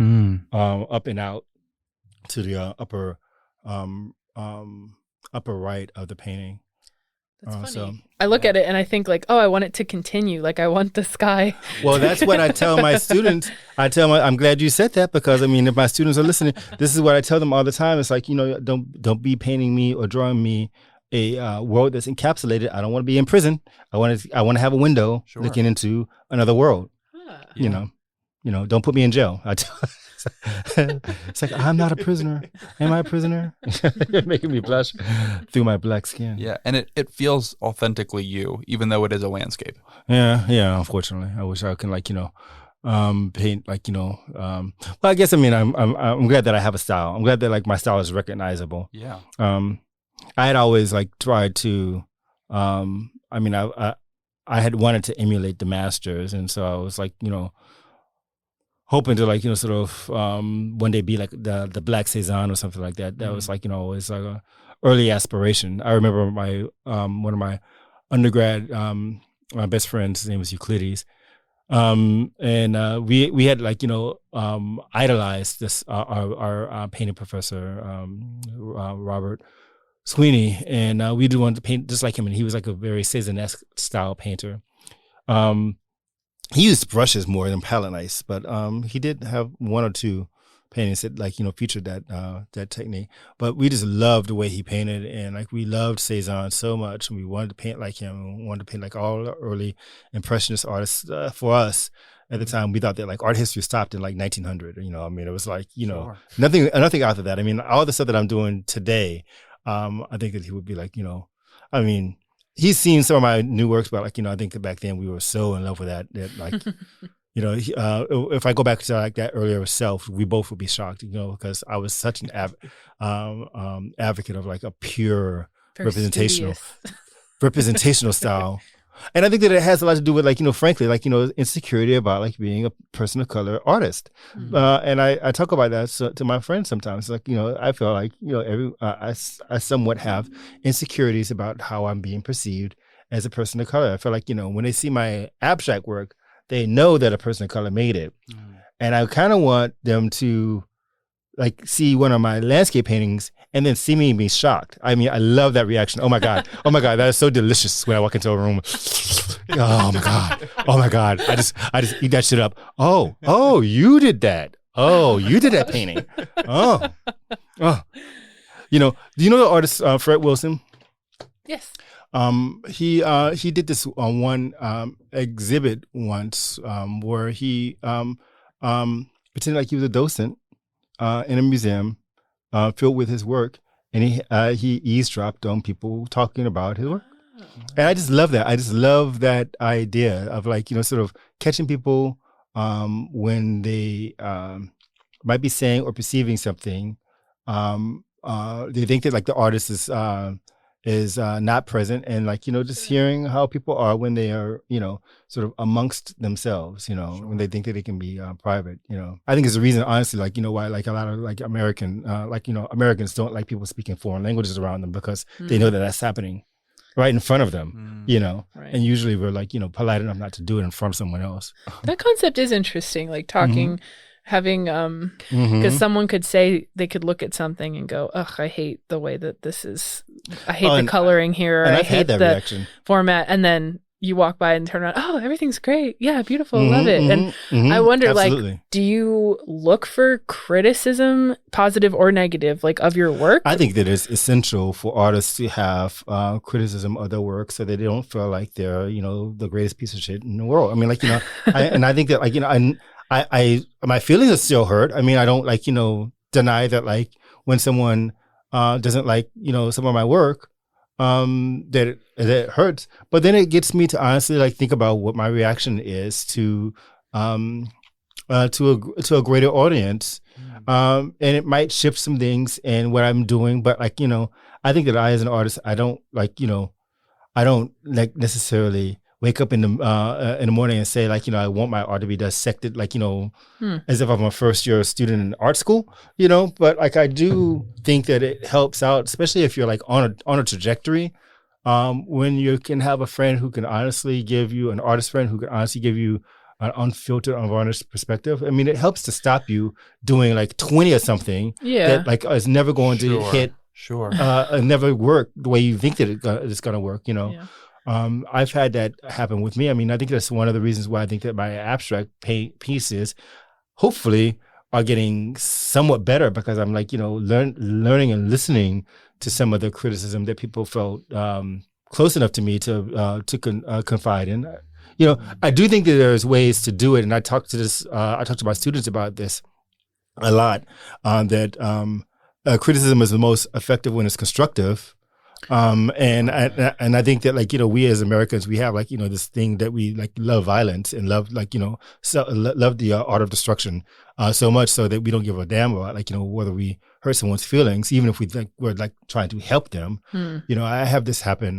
up and out to the upper right of the painting. That's funny. So, I look at it and I think like, oh, I want it to continue. Like I want the sky. Well, that's what I tell my students. I'm glad you said that, because I mean, if my students are listening, this is what I tell them all the time. It's like, don't be painting me or drawing me a world that's encapsulated. I don't want to be in prison. I want to have a window looking into another world. Don't put me in jail. It's like, I'm not a prisoner. Am I a prisoner? You're making me blush through my black skin. Yeah, and it feels authentically you, even though it is a landscape. Yeah, unfortunately. I wish I can paint like, well, I guess, I mean, I'm glad that I have a style. I'm glad that like my style is recognizable. Yeah. I had always like tried to, I mean, I had wanted to emulate the masters. And so I was like, hoping to like, sort of one day be like the Black Cezanne or something like that. That was like, was like a early aspiration. I remember my one of my undergrad my best friends, his name was Euclides. And we had like, idolized this our painting professor, Robert Sweeney, and we did want to paint just like him, and he was like a very Cezanne-esque style painter. He used brushes more than palette knives, but he did have one or two paintings that like featured that technique. But we just loved the way he painted, and like we loved Cezanne so much, and we wanted to paint like him. And we wanted to paint like all the early Impressionist artists. For us at the time, we thought that like art history stopped in like 1900. I mean, it was like Sure. nothing after that. I mean, all the stuff that I'm doing today, I think that he would be like, I mean. He's seen some of my new works, but like, I think that back then we were so in love with that like, if I go back to like that earlier self, we both would be shocked, because I was such an advocate of like a pure Very representational style. And I think that it has a lot to do with like, frankly, like, insecurity about like being a person of color artist. And I talk about that to my friends sometimes. Like, I feel like, I somewhat have insecurities about how I'm being perceived as a person of color. I feel like, when they see my abstract work, they know that a person of color made it. And I kind of want them to like see one of my landscape paintings and then see me be shocked. I mean, I love that reaction. Oh my God, that is so delicious when I walk into a room. Oh my God. I just eat that shit up. Oh, you did that. Oh, you did that painting. Oh. Do you know the artist Fred Wilson? Yes. He did this on one exhibit once where he pretended like he was a docent in a museum filled with his work, and he eavesdropped on people talking about his work. And I just love that. I just love that idea of like, sort of catching people when they might be saying or perceiving something. They think that like the artist is not present, and like, just hearing how people are when they are, sort of amongst themselves, Sure. when they think that they can be private, I think it's the reason, honestly, like, why like a lot of like Americans don't like people speaking foreign languages around them, because they know that that's happening right in front of them, Right. and usually we're like, polite enough not to do it in front of someone else. That concept is interesting, like talking, having, because someone could say, they could look at something and go, ugh, I hate the way that this is, I hate the coloring here, or And I I've hate had that the reaction. format, and then you walk by and turn around, oh, everything's great, yeah, beautiful, love it. And I wonder, Absolutely. like, do you look for criticism, positive or negative, like of your work? I think that it's essential for artists to have criticism of their work, so that they don't feel like they're, the greatest piece of shit in the world. I mean, like, I think that, like, I my feelings are still hurt. I mean, I don't like, deny that, like, when someone doesn't like, some of my work, that it hurts. But then it gets me to honestly like think about what my reaction is to a greater audience, and it might shift some things in what I'm doing. But like, I think that I, as an artist, I don't like necessarily wake up in the morning and say, like, I want my art to be dissected, like, as if I'm a first year student in art school, but like, I do think that it helps out, especially if you're like on a trajectory, when you can have a friend who can honestly give you, an artist friend who can honestly give you an unfiltered, unvarnished perspective. I mean, it helps to stop you doing like 20 or something that like is never going to hit, never work the way you think that it's going to work, Yeah. I've had that happen with me. I mean, I think that's one of the reasons why I think that my abstract pieces, hopefully, are getting somewhat better, because I'm like, learning and listening to some of the criticism that people felt close enough to me to confide in. I do think that there's ways to do it, and I talk to my students about this a lot. That criticism is the most effective when it's constructive. And I think that like, we as Americans, we have like, this thing that we like love violence and love like, love the art of destruction so much so that we don't give a damn about like, whether we hurt someone's feelings, even if we're like trying to help them. I have this happen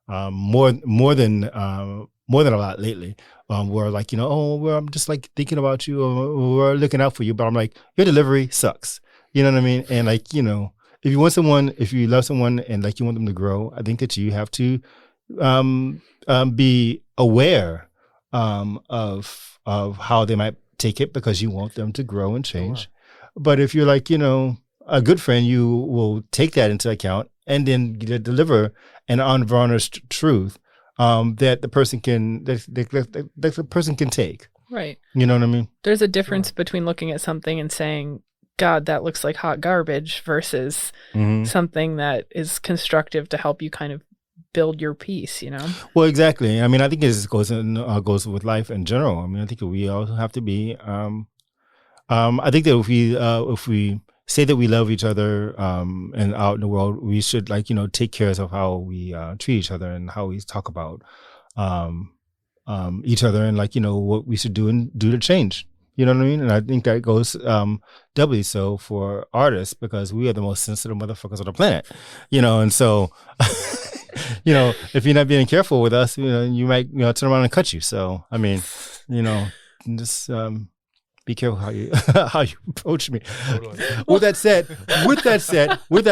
more than a lot lately, where like, well, I'm just like thinking about you, or we're looking out for you, but I'm like, your delivery sucks. You know what I mean? And like, if you want someone, if you love someone and like you want them to grow, I think that you have to be aware of how they might take it because you want them to grow and change. Sure. But if you're like, a good friend, you will take that into account and then deliver an unvarnished truth that the person can that the person can take. Right. You know what I mean? There's a difference between looking at something and saying, God, that looks like hot garbage versus something that is constructive to help you kind of build your peace, Well, exactly. I mean, I think it goes with life in general. I mean, I think that we also have to be. I think that if we say that we love each other and out in the world, we should like take care of how we treat each other and how we talk about each other and like what we should do to change. You know what I mean? And I think that goes doubly so for artists because we are the most sensitive motherfuckers on the planet, and so, if you're not being careful with us, you might, turn around and cut you. So, I mean, just be careful how you approach me. Totally. With that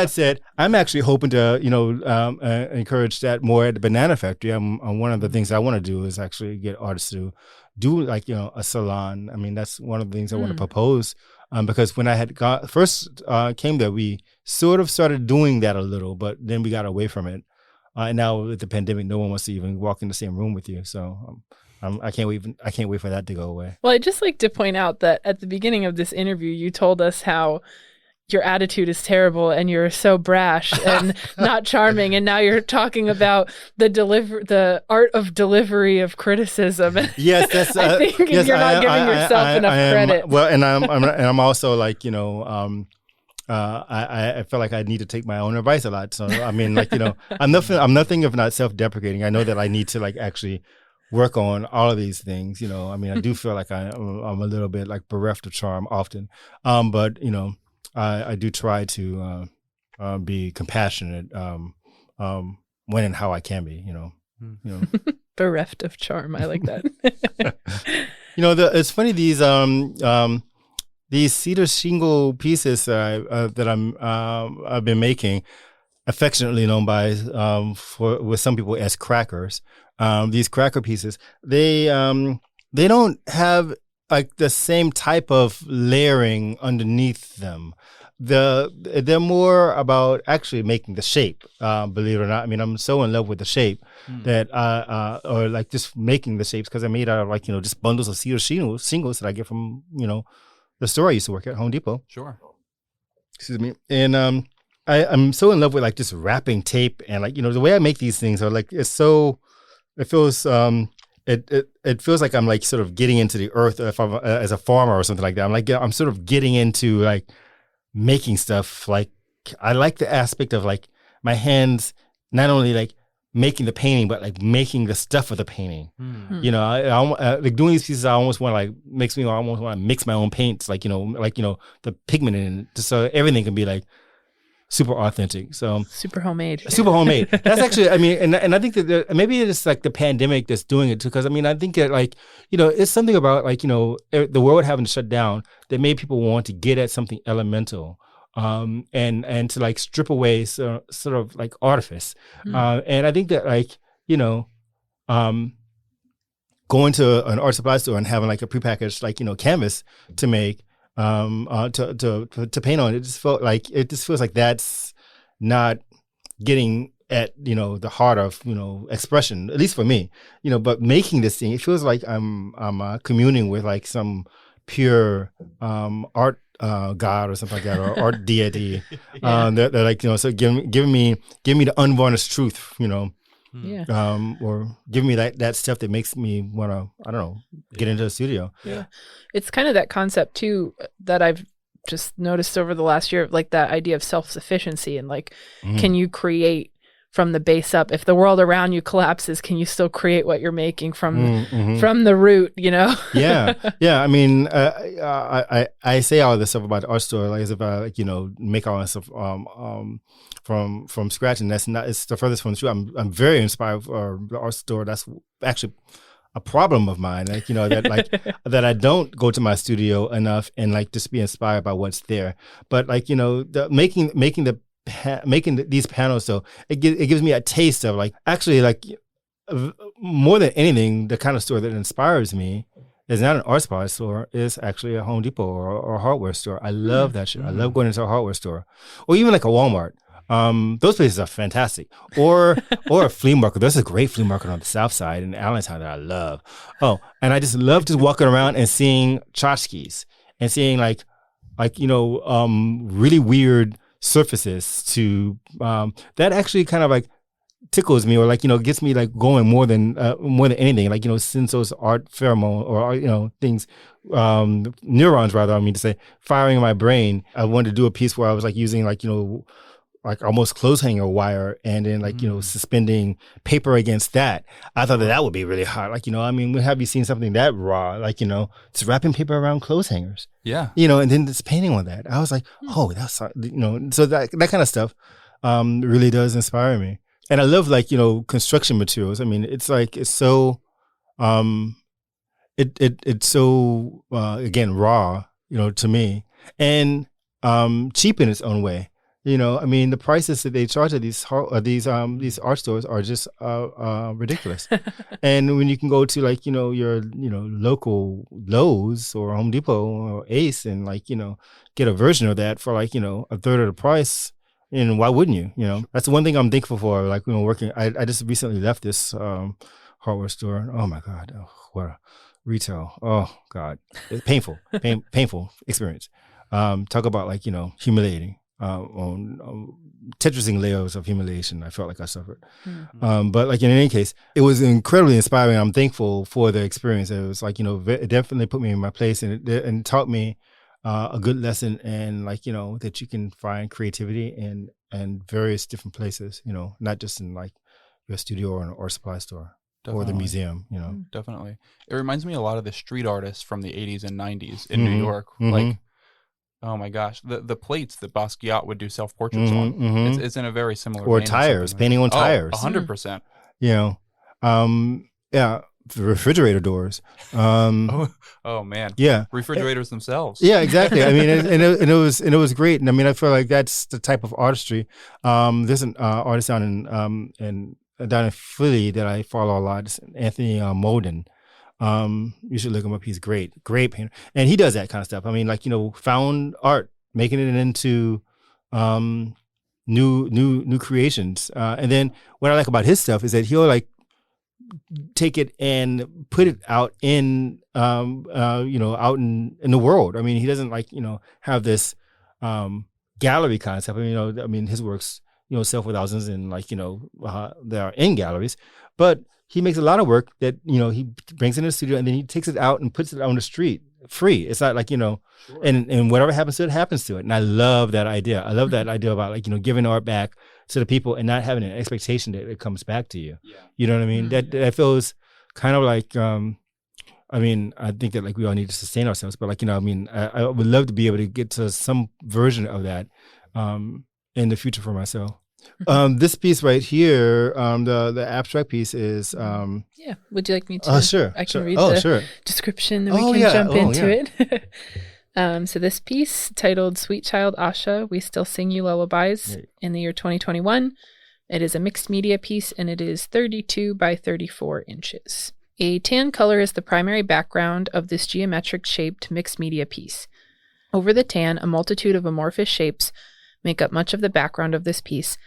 said, I'm actually hoping to, encourage that more at the Banana Factory. One of the things I want to do is actually get artists to do like, a salon. I mean, that's one of the things I want to propose because when I had first came there, we sort of started doing that a little, but then we got away from it. And now with the pandemic, no one wants to even walk in the same room with you. So I can't wait for that to go away. Well, I'd just like to point out that at the beginning of this interview, you told us how your attitude is terrible and you're so brash and not charming. And now you're talking about the art of delivery of criticism. Yes, that's. I think you're not giving yourself enough credit. Well, and I'm also like I feel like I need to take my own advice a lot. So I mean, like I'm nothing if not self-deprecating. I know that I need to like actually work on all of these things. I mean, I do feel like I'm a little bit like bereft of charm often, but I do try to be compassionate when and how I can be. Bereft of charm. I like that. It's funny these cedar shingle pieces that I've been making, affectionately known by with some people as crackers. These cracker pieces, they don't have like the same type of layering underneath them. They're more about actually making the shape, believe it or not. I mean, I'm so in love with the shape that or like just making the shapes because I made out of like just bundles of cedar shingles that I get from the store I used to work at, Home Depot. Sure. Excuse me. And I'm so in love with like just wrapping tape and like the way I make these things are like it feels it feels like I'm like sort of getting into the earth if I'm as a farmer or something like that. I'm sort of getting into like making stuff. Like I like the aspect of like my hands not only like making the painting but like making the stuff of the painting. I like doing these pieces. I almost want to like makes me almost want to mix my own paints like the pigment in it so everything can be like super authentic. So super homemade. That's actually, I mean, and I think that maybe it's like the pandemic that's doing it too. Because I mean, I think that like, it's something about like, the world having to shut down that made people want to get at something elemental, and to like strip away sort of like artifice. And I think that like, going to an art supply store and having like a prepackaged like, canvas to make, to paint on, it just feels like that's not getting at the heart of expression, at least for me. But making this thing, it feels like I'm communing with like some pure art god or something like that, or art deity. That like so giving me the unvarnished truth. Or give me that stuff that makes me want to, I don't know, get into the studio. Yeah. It's kind of that concept too that I've just noticed over the last year, like that idea of self-sufficiency and like, can you create from the base up? If the world around you collapses, can you still create what you're making from the root, you know? Yeah. I mean, I say all this stuff about the art store, like as if I, like, you know, make all this stuff from scratch, and it's the furthest from the truth. I'm very inspired for the art store. That's actually a problem of mine, like, you know, that like that I don't go to my studio enough and like just be inspired by what's there. But like, you know, making these panels, so it gives me a taste of like, actually, like, more than anything, the kind of store that inspires me is not an art supply store. It's actually a Home Depot or a hardware store. I love that shit. I love going into a hardware store, or even like a Walmart. Those places are fantastic. Or a flea market. There's a great flea market on the south side in Allentown that I love. Oh, and I just love just walking around and seeing tchotchkes and seeing like you know, really weird surfaces to that actually kind of like tickles me, or like, you know, gets me like going more than anything. Like, you know, since those art pheromone or, you know, things, neurons rather, I mean to say, firing in my brain. I wanted to do a piece where I was like using like, you know, like almost clothes hanger wire, and then like, you know, suspending paper against that. I thought that would be really hard. Like, you know, I mean, have you seen something that raw? Like, you know, it's wrapping paper around clothes hangers. Yeah. You know, and then just painting on that. I was like, oh, that's, you know, so that kind of stuff really does inspire me. And I love, like, you know, construction materials. I mean, it's like, it's so, it's so, again, raw, you know, to me, and cheap in its own way. You know, I mean, the prices that they charge at these art stores are just ridiculous. And when you can go to, like, you know, your, you know, local Lowe's or Home Depot or Ace and, like, you know, get a version of that for, like, you know, a third of the price, and why wouldn't you? You know, that's one thing I'm thankful for. Like, you know, working, I just recently left this hardware store. Oh my God, what a retail. Oh God, it's painful experience. Talk about, like, you know, humiliating. On Tetrising layers of humiliation, I felt like I suffered. But like, in any case, it was incredibly inspiring. I'm thankful for the experience. It was like, you know, it definitely put me in my place, and it taught me a good lesson, and, like, you know, that you can find creativity in various different places, you know, not just in like your studio or an art supply store. Definitely. Or the museum, you know. Definitely. It reminds me a lot of the street artists from the 80s and 90s in New York. Like, oh my gosh, the plates that Basquiat would do self-portraits on. It's in a very similar vein. Or tires, painting on tires. 100%. You know, yeah, the refrigerator doors. Oh man, yeah, refrigerators themselves. Yeah, exactly. I mean, it was great, and I mean, I feel like that's the type of artistry. There's an artist down in Philly that I follow a lot, Anthony Molden. You should look him up. He's great painter, and he does that kind of stuff. I mean, like, you know, found art, making it into new creations. And then what I like about his stuff is that he'll like take it and put it out in you know, out in the world. I mean, he doesn't, like, you know, have this gallery concept. I mean, you know, I mean, his works, you know, sell for thousands, and, like, you know, they are in galleries, but he makes a lot of work that, you know, he brings in the studio, and then he takes it out and puts it on the street free. It's not like, you know, and whatever happens to it happens to it. And I love that idea. I love that idea about, like, you know, giving art back to the people and not having an expectation that it comes back to you. Yeah. You know what I mean? That feels kind of like, I mean, I think that, like, we all need to sustain ourselves, but, like, you know, I mean, I would love to be able to get to some version of that in the future for myself. This piece right here, the abstract piece is yeah. Would you like me to? Sure. I can read the description, and we can jump into it. So this piece, titled "Sweet Child Asha, We Still Sing You Lullabies," in the year 2021. It is a mixed media piece, and it is 32 by 34 inches. A tan color is the primary background of this geometric shaped mixed media piece. Over the tan, a multitude of amorphous shapes make up much of the background of this piece,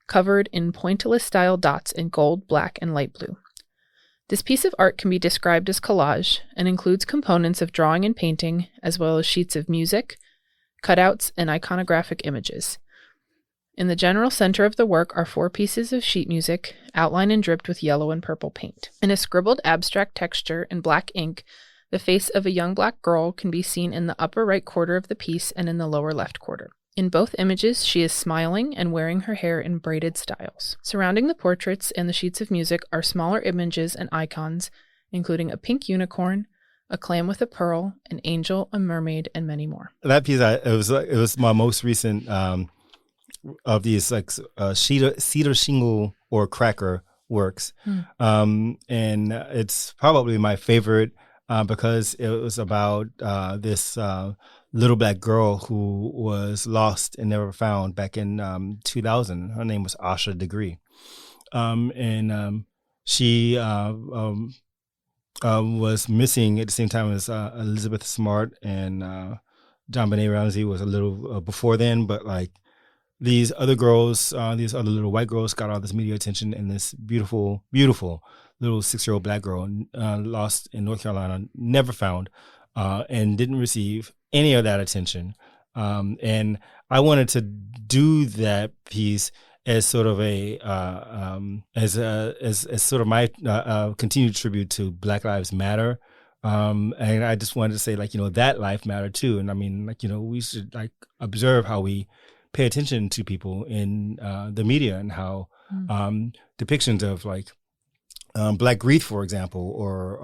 covered in pointillist-style dots in gold, black, and light blue. This piece of art can be described as collage and includes components of drawing and painting, as well as sheets of music, cutouts, and iconographic images. In the general center of the work are 4 pieces of sheet music, outlined and dripped with yellow and purple paint. In a scribbled abstract texture in black ink, The face of a young black girl can be seen in the upper right quarter of the piece and in the lower left quarter. In both images, she is smiling and wearing her hair in braided styles. Surrounding the portraits and the sheets of music are smaller images and icons, including a pink unicorn, a clam with a pearl, an angel, a mermaid, and many more. That piece, it was my most recent of these like cedar shingle or cracker works, and it's probably my favorite because it was about this little black girl who was lost and never found back in 2000. Her name was Asha Degree, and she was missing at the same time as Elizabeth Smart and John Benet Ramsey was a little before then, but like these other girls, these other little white girls got all this media attention, and this beautiful, beautiful little 6-year-old black girl lost in North Carolina, never found, and didn't receive any of that attention. And I wanted to do that piece as sort of as sort of my continued tribute to Black Lives Matter, and I just wanted to say, like, that life mattered too. And I mean, like, we should like observe how we pay attention to people in the media and how depictions of like Black grief, for example, or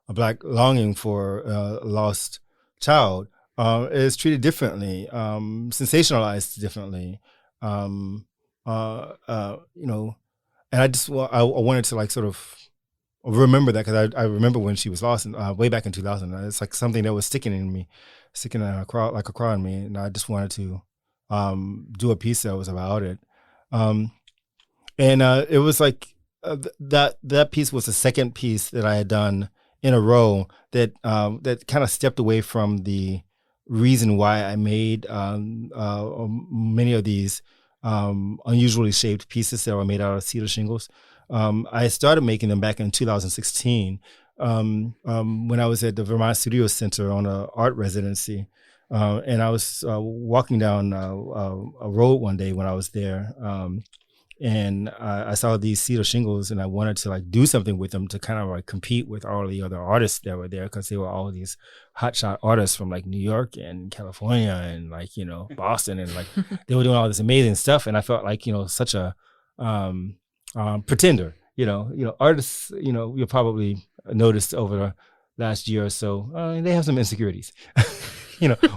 a Black longing for a lost child is treated differently, sensationalized differently. And I just I wanted to like sort of remember that, because I remember when she was lost way back in 2000. It's like something that was sticking like a craw in me, and I just wanted to do a piece that was about it. And it was like that piece was the second piece that I had done in a row that kind of stepped away from the reason why I made many of these unusually shaped pieces that were made out of cedar shingles. I started making them back in 2016 when I was at the Vermont Studio Center on an art residency. And I was walking down a road one day when I was there, and I saw these cedar shingles, and I wanted to like do something with them to kind of like compete with all the other artists that were there, because they were all these hotshot artists from like New York and California and like Boston, and like they were doing all this amazing stuff, and I felt like such a pretender. Artists. You probably noticed over the last year or so, they have some insecurities.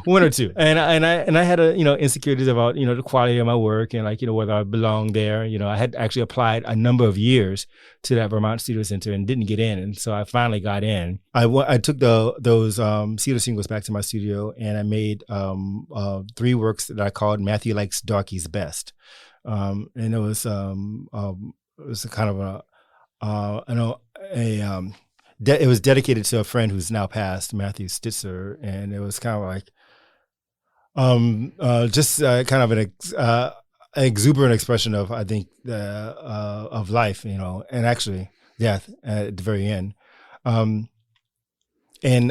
One or two. And I had insecurities about, the quality of my work and like, whether I belonged there. I had actually applied a number of years to that Vermont Studio Center and didn't get in. And so I finally got in. I took those cedar shingles back to my studio, and I made 3 works that I called Matthew Likes Darkies Best. And it was kind of it was dedicated to a friend who's now passed, Matthew Stitzer, and it was kind of like just kind of an exuberant expression of, I think, of life, and actually death at the very end. And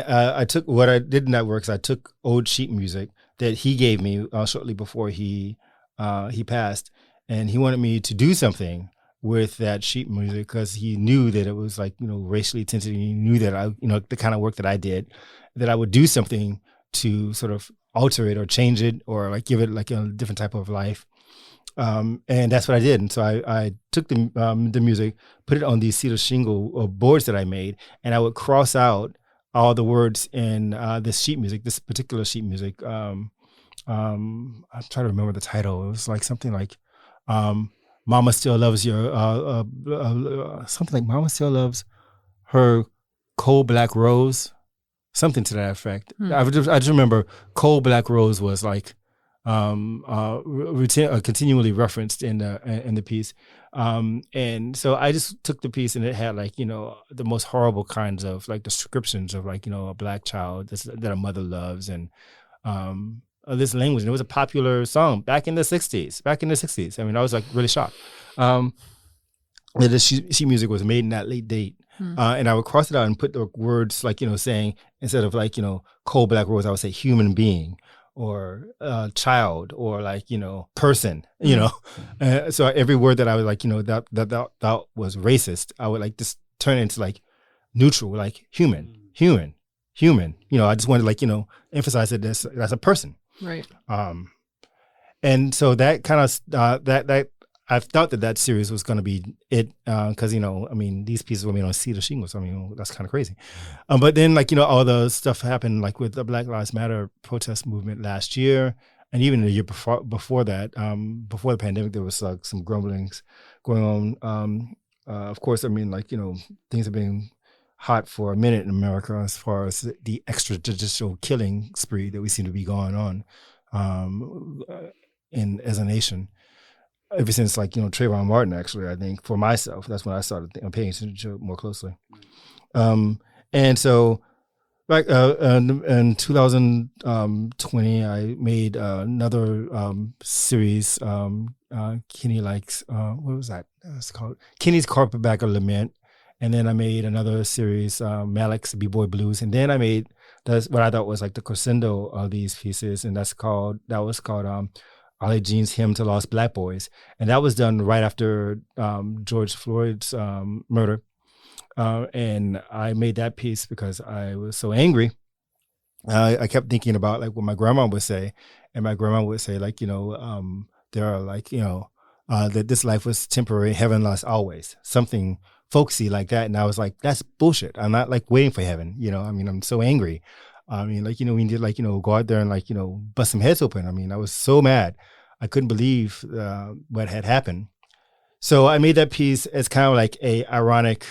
I took what I did in that work is I took old sheet music that he gave me shortly before he passed, and he wanted me to do something with that sheet music, because he knew that it was like, racially tinted. He knew that the kind of work that I did, that I would do something to sort of alter it or change it or like give it like a different type of life. And that's what I did. And so I took the music, put it on these cedar shingle boards that I made, and I would cross out all the words in this particular sheet music. I'm trying to remember the title. It was like something like, Mama still loves your something like Mama still loves her cold black rose, something to that effect. I just remember cold black rose was like continually referenced in the piece, and so I just took the piece, and it had like the most horrible kinds of like descriptions of like a black child that a mother loves, and this language. And it was a popular song back in the 60s. I mean, I was like really shocked that the sheet music was made in that late date. And I would cross it out and put the words like, saying, instead of like, cold black rose, I would say human being or child or like, person, so every word that I was like, that was racist, I would like just turn it into like neutral, like human human. I just wanted to emphasize that that's a person. Right. And so that kind of that I thought that series was going to be it because these pieces were made on cedar shingles. That's kind of crazy. But then all the stuff happened with the Black Lives Matter protest movement last year, and even the year before that, before the pandemic, there was some grumblings going on. Of course, things have been hot for a minute in America as far as the extrajudicial killing spree that we seem to be going on as a nation. Ever since Trayvon Martin, actually, I think for myself, that's when I started paying attention to it more closely. And so, in 2020, I made another series. Kenny likes what was that? It's called Kenny's Carpetbagger Lament. And then I made another series, Malik's B-Boy Blues. And then I made what I thought was the crescendo of these pieces, and that was called Ollie Jean's Hymn to Lost Black Boys. And that was done right after George Floyd's murder. And I made that piece because I was so angry. I kept thinking about what my grandma would say. And my grandma would say, there are that this life was temporary, heaven lasts always. Something folksy like that. And I was like, that's bullshit. I'm not waiting for heaven. I'm so angry. we need to go out there and bust some heads open. I was so mad. I couldn't believe what had happened. So I made that piece as kind of a ironic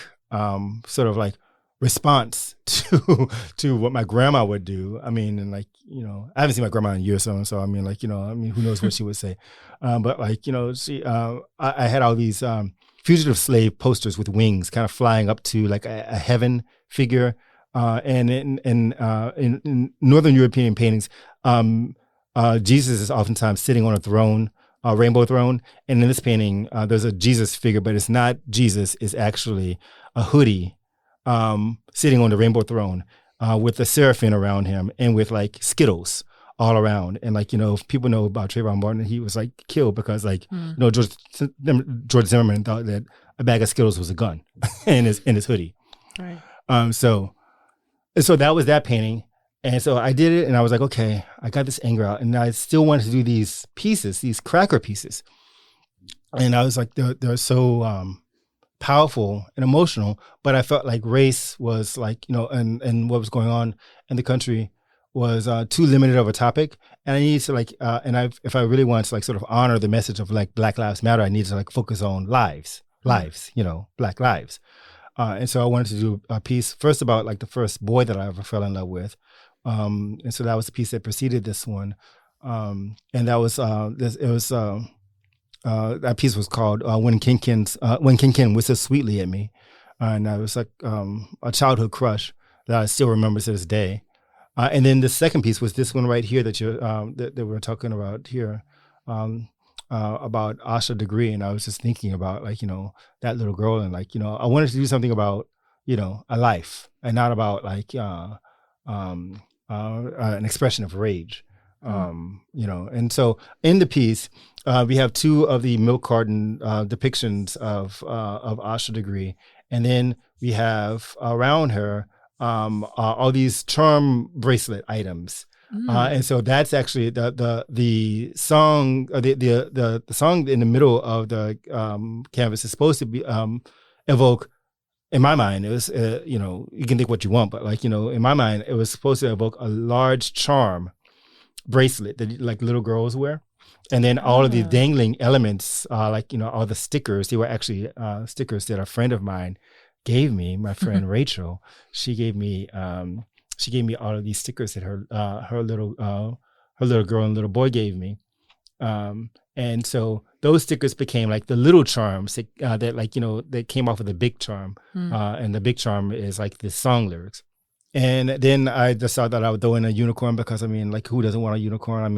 sort of response to what my grandma would do. I haven't seen my grandma in years, so who knows what she would say. She, I had all these fugitive slave posters with wings kind of flying up to a heaven figure. And in Northern European paintings, Jesus is oftentimes sitting on a throne, a rainbow throne. And in this painting, there's a Jesus figure, but it's not Jesus. It's actually a hoodie sitting on the rainbow throne with a seraphim around him and with Skittles all around. And if people know about Trayvon Martin, he was killed because George Zimmerman thought that a bag of Skittles was a gun in his hoodie. Right. So that was that painting. And so I did it and I was like, okay, I got this anger out and I still wanted to do these pieces, these cracker pieces. And I was like, they're so powerful and emotional, but I felt like race was and what was going on in the country was too limited of a topic. And I needed to if I really wanted to sort of honor the message of Black Lives Matter, I needed to focus on lives, Black lives. And so I wanted to do a piece first about the first boy that I ever fell in love with. And so that was the piece that preceded this one. And that was, that piece was called When Kin Kin Whistles Sweetly at Me. And that was a childhood crush that I still remember to this day. And then the second piece was this one right here that that we're talking about here. About Asha Degree, and I was just thinking about that little girl, and I wanted to do something about a life and not about an expression of rage, and so in the piece we have two of the milk carton depictions of Asha Degree, and then we have around her all these charm bracelet items. And so that's actually the song, the song in the middle of the canvas is supposed to be evoke. In my mind, it was you can think what you want, but in my mind, it was supposed to evoke a large charm bracelet that little girls wear, and then all of the dangling elements, all the stickers. They were actually stickers that a friend of mine gave me. My friend Rachel, she gave me all of these stickers that her little girl and little boy gave me, and so those stickers became the little charms that that came off of the big charm, and the big charm is the song lyrics. And then I decided that I would throw in a unicorn because who doesn't want a unicorn? I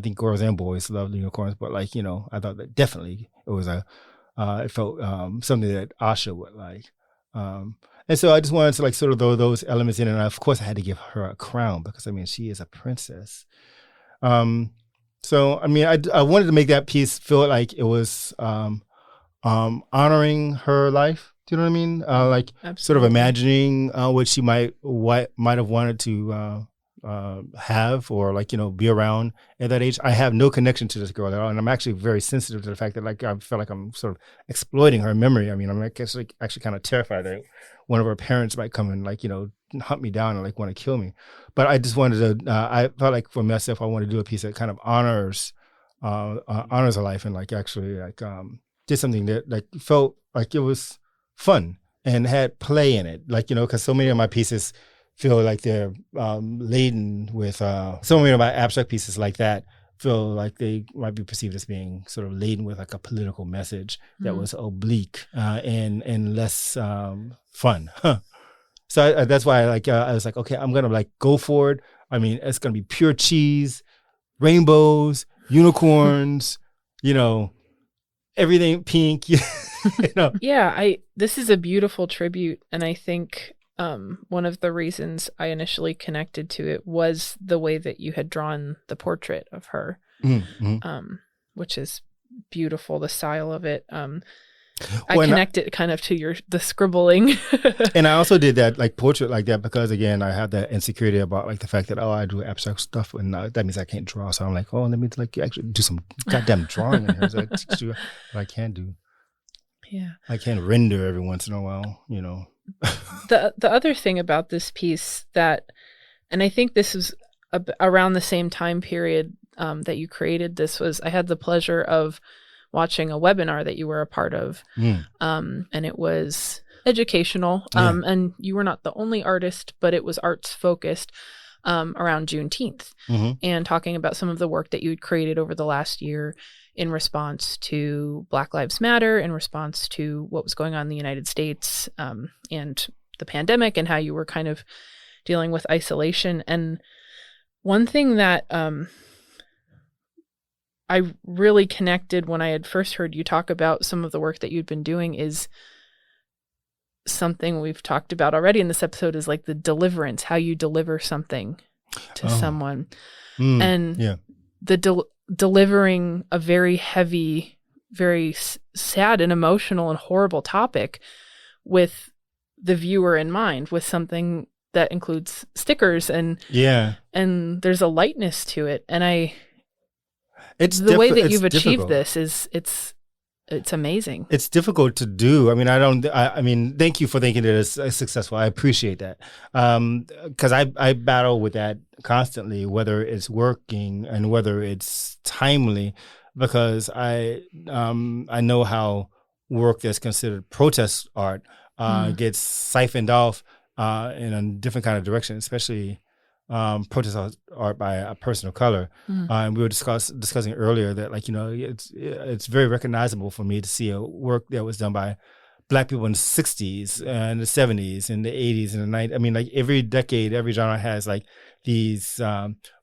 think girls and boys love unicorns, but I thought that definitely it was it felt something that Asha would like. And so I just wanted to sort of throw those elements in, and of course I had to give her a crown because she is a princess. So I wanted to make that piece feel like it was honoring her life, Do you know what I mean? Like Absolutely. sort of imagining what she might have wanted to have, or like, be around at that age. I have no connection to this girl at all, and I'm actually very sensitive to the fact that like I feel like I'm sort of exploiting her memory. I mean, I'm actually kind of terrified that one of her parents might come and like hunt me down and like want to kill me. But I just wanted to. I felt like for myself, I wanted to do a piece that kind of honors her life, and like actually like did something that like felt like it was fun and had play in it, like because so many of my pieces feel like they're laden with so many of my abstract pieces like that feel like they might be perceived as being sort of laden with like a political message that was oblique and less fun. So that's why I was like, okay, I'm gonna like go for it. I mean, it's gonna be pure cheese, rainbows, unicorns, everything pink. Yeah, this is a beautiful tribute, and I think one of the reasons I initially connected to it was the way that you had drawn the portrait of her, which is beautiful, the style of it. I connected kind of to the scribbling. And I also did that like portrait like that because, again, I had that insecurity about like the fact that, I do abstract stuff and that means I can't draw. So I'm like, let me like actually do some goddamn drawing in here. So I teach you what I can do. Yeah. I can render every once in a while, The other thing about this piece and I think this was around the same time period that you created this, was I had the pleasure of watching a webinar that you were a part of, and it was educational, and you were not the only artist, but it was arts focused around Juneteenth, and talking about some of the work that you had created over the last year in response to Black Lives Matter, in response to what was going on in the United States and the pandemic, and how you were kind of dealing with isolation. And one thing that I really connected when I had first heard you talk about some of the work that you'd been doing is something we've talked about already in this episode, is like the deliverance, how you deliver something to someone. And the delivering a very heavy, very sad and emotional and horrible topic with the viewer in mind, with something that includes stickers and there's a lightness to it. And the way that you've achieved this is it's amazing. It's difficult to do. I mean, thank you for thinking it is successful. I appreciate that. Because I battle with that constantly, whether it's working and whether it's timely, because I know how work that's considered protest art gets siphoned off in a different kind of direction, especially protest art by a person of color. And we were discussing earlier that, like, it's very recognizable for me to see a work that was done by Black people in the 60s and the 70s and the 80s and the 90s. I mean, like every decade, every genre has like these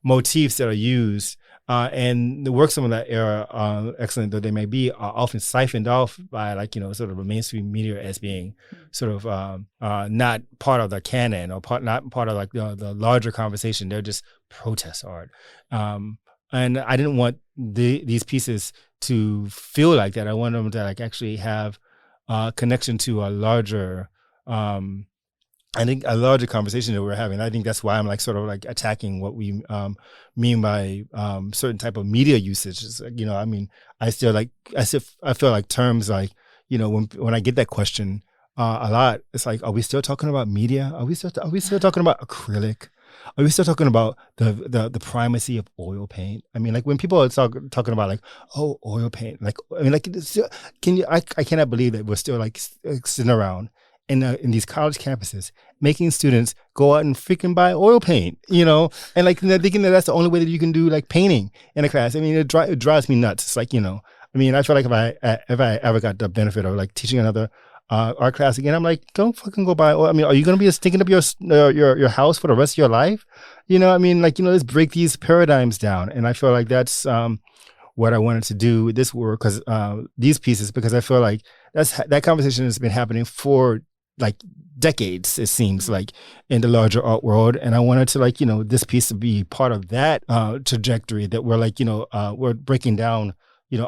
motifs that are used. And the works of that era, excellent though they may be, are often siphoned off by sort of a mainstream media as being sort of not part of the canon or not part of like the larger conversation. They're just protest art. And I didn't want these pieces to feel like that. I wanted them to like actually have connection to a larger conversation that we're having. I think that's why I'm like sort of like attacking what we mean by certain type of media usage. I mean, I feel like terms like, when I get that question a lot, it's like, are we still talking about media? Are we still talking about acrylic? Are we still talking about the primacy of oil paint? I mean, like when people are talking about like, oh, oil paint, like, I mean, like, I cannot believe that we're still like sitting around in these college campuses making students go out and freaking buy oil paint, and like they're thinking that that's the only way that you can do like painting in a class. I mean, it drives me nuts. It's like, I mean, I feel like if I ever got the benefit of like teaching another art class again, I'm like, don't fucking go buy oil. I mean, are you going to be stinking up your house for the rest of your life? I mean, like, let's break these paradigms down. And I feel like that's what I wanted to do with this work, because these pieces, because I feel like that conversation has been happening for like decades, it seems like, in the larger art world. And I wanted to like, this piece to be part of that trajectory that we're like, we're breaking down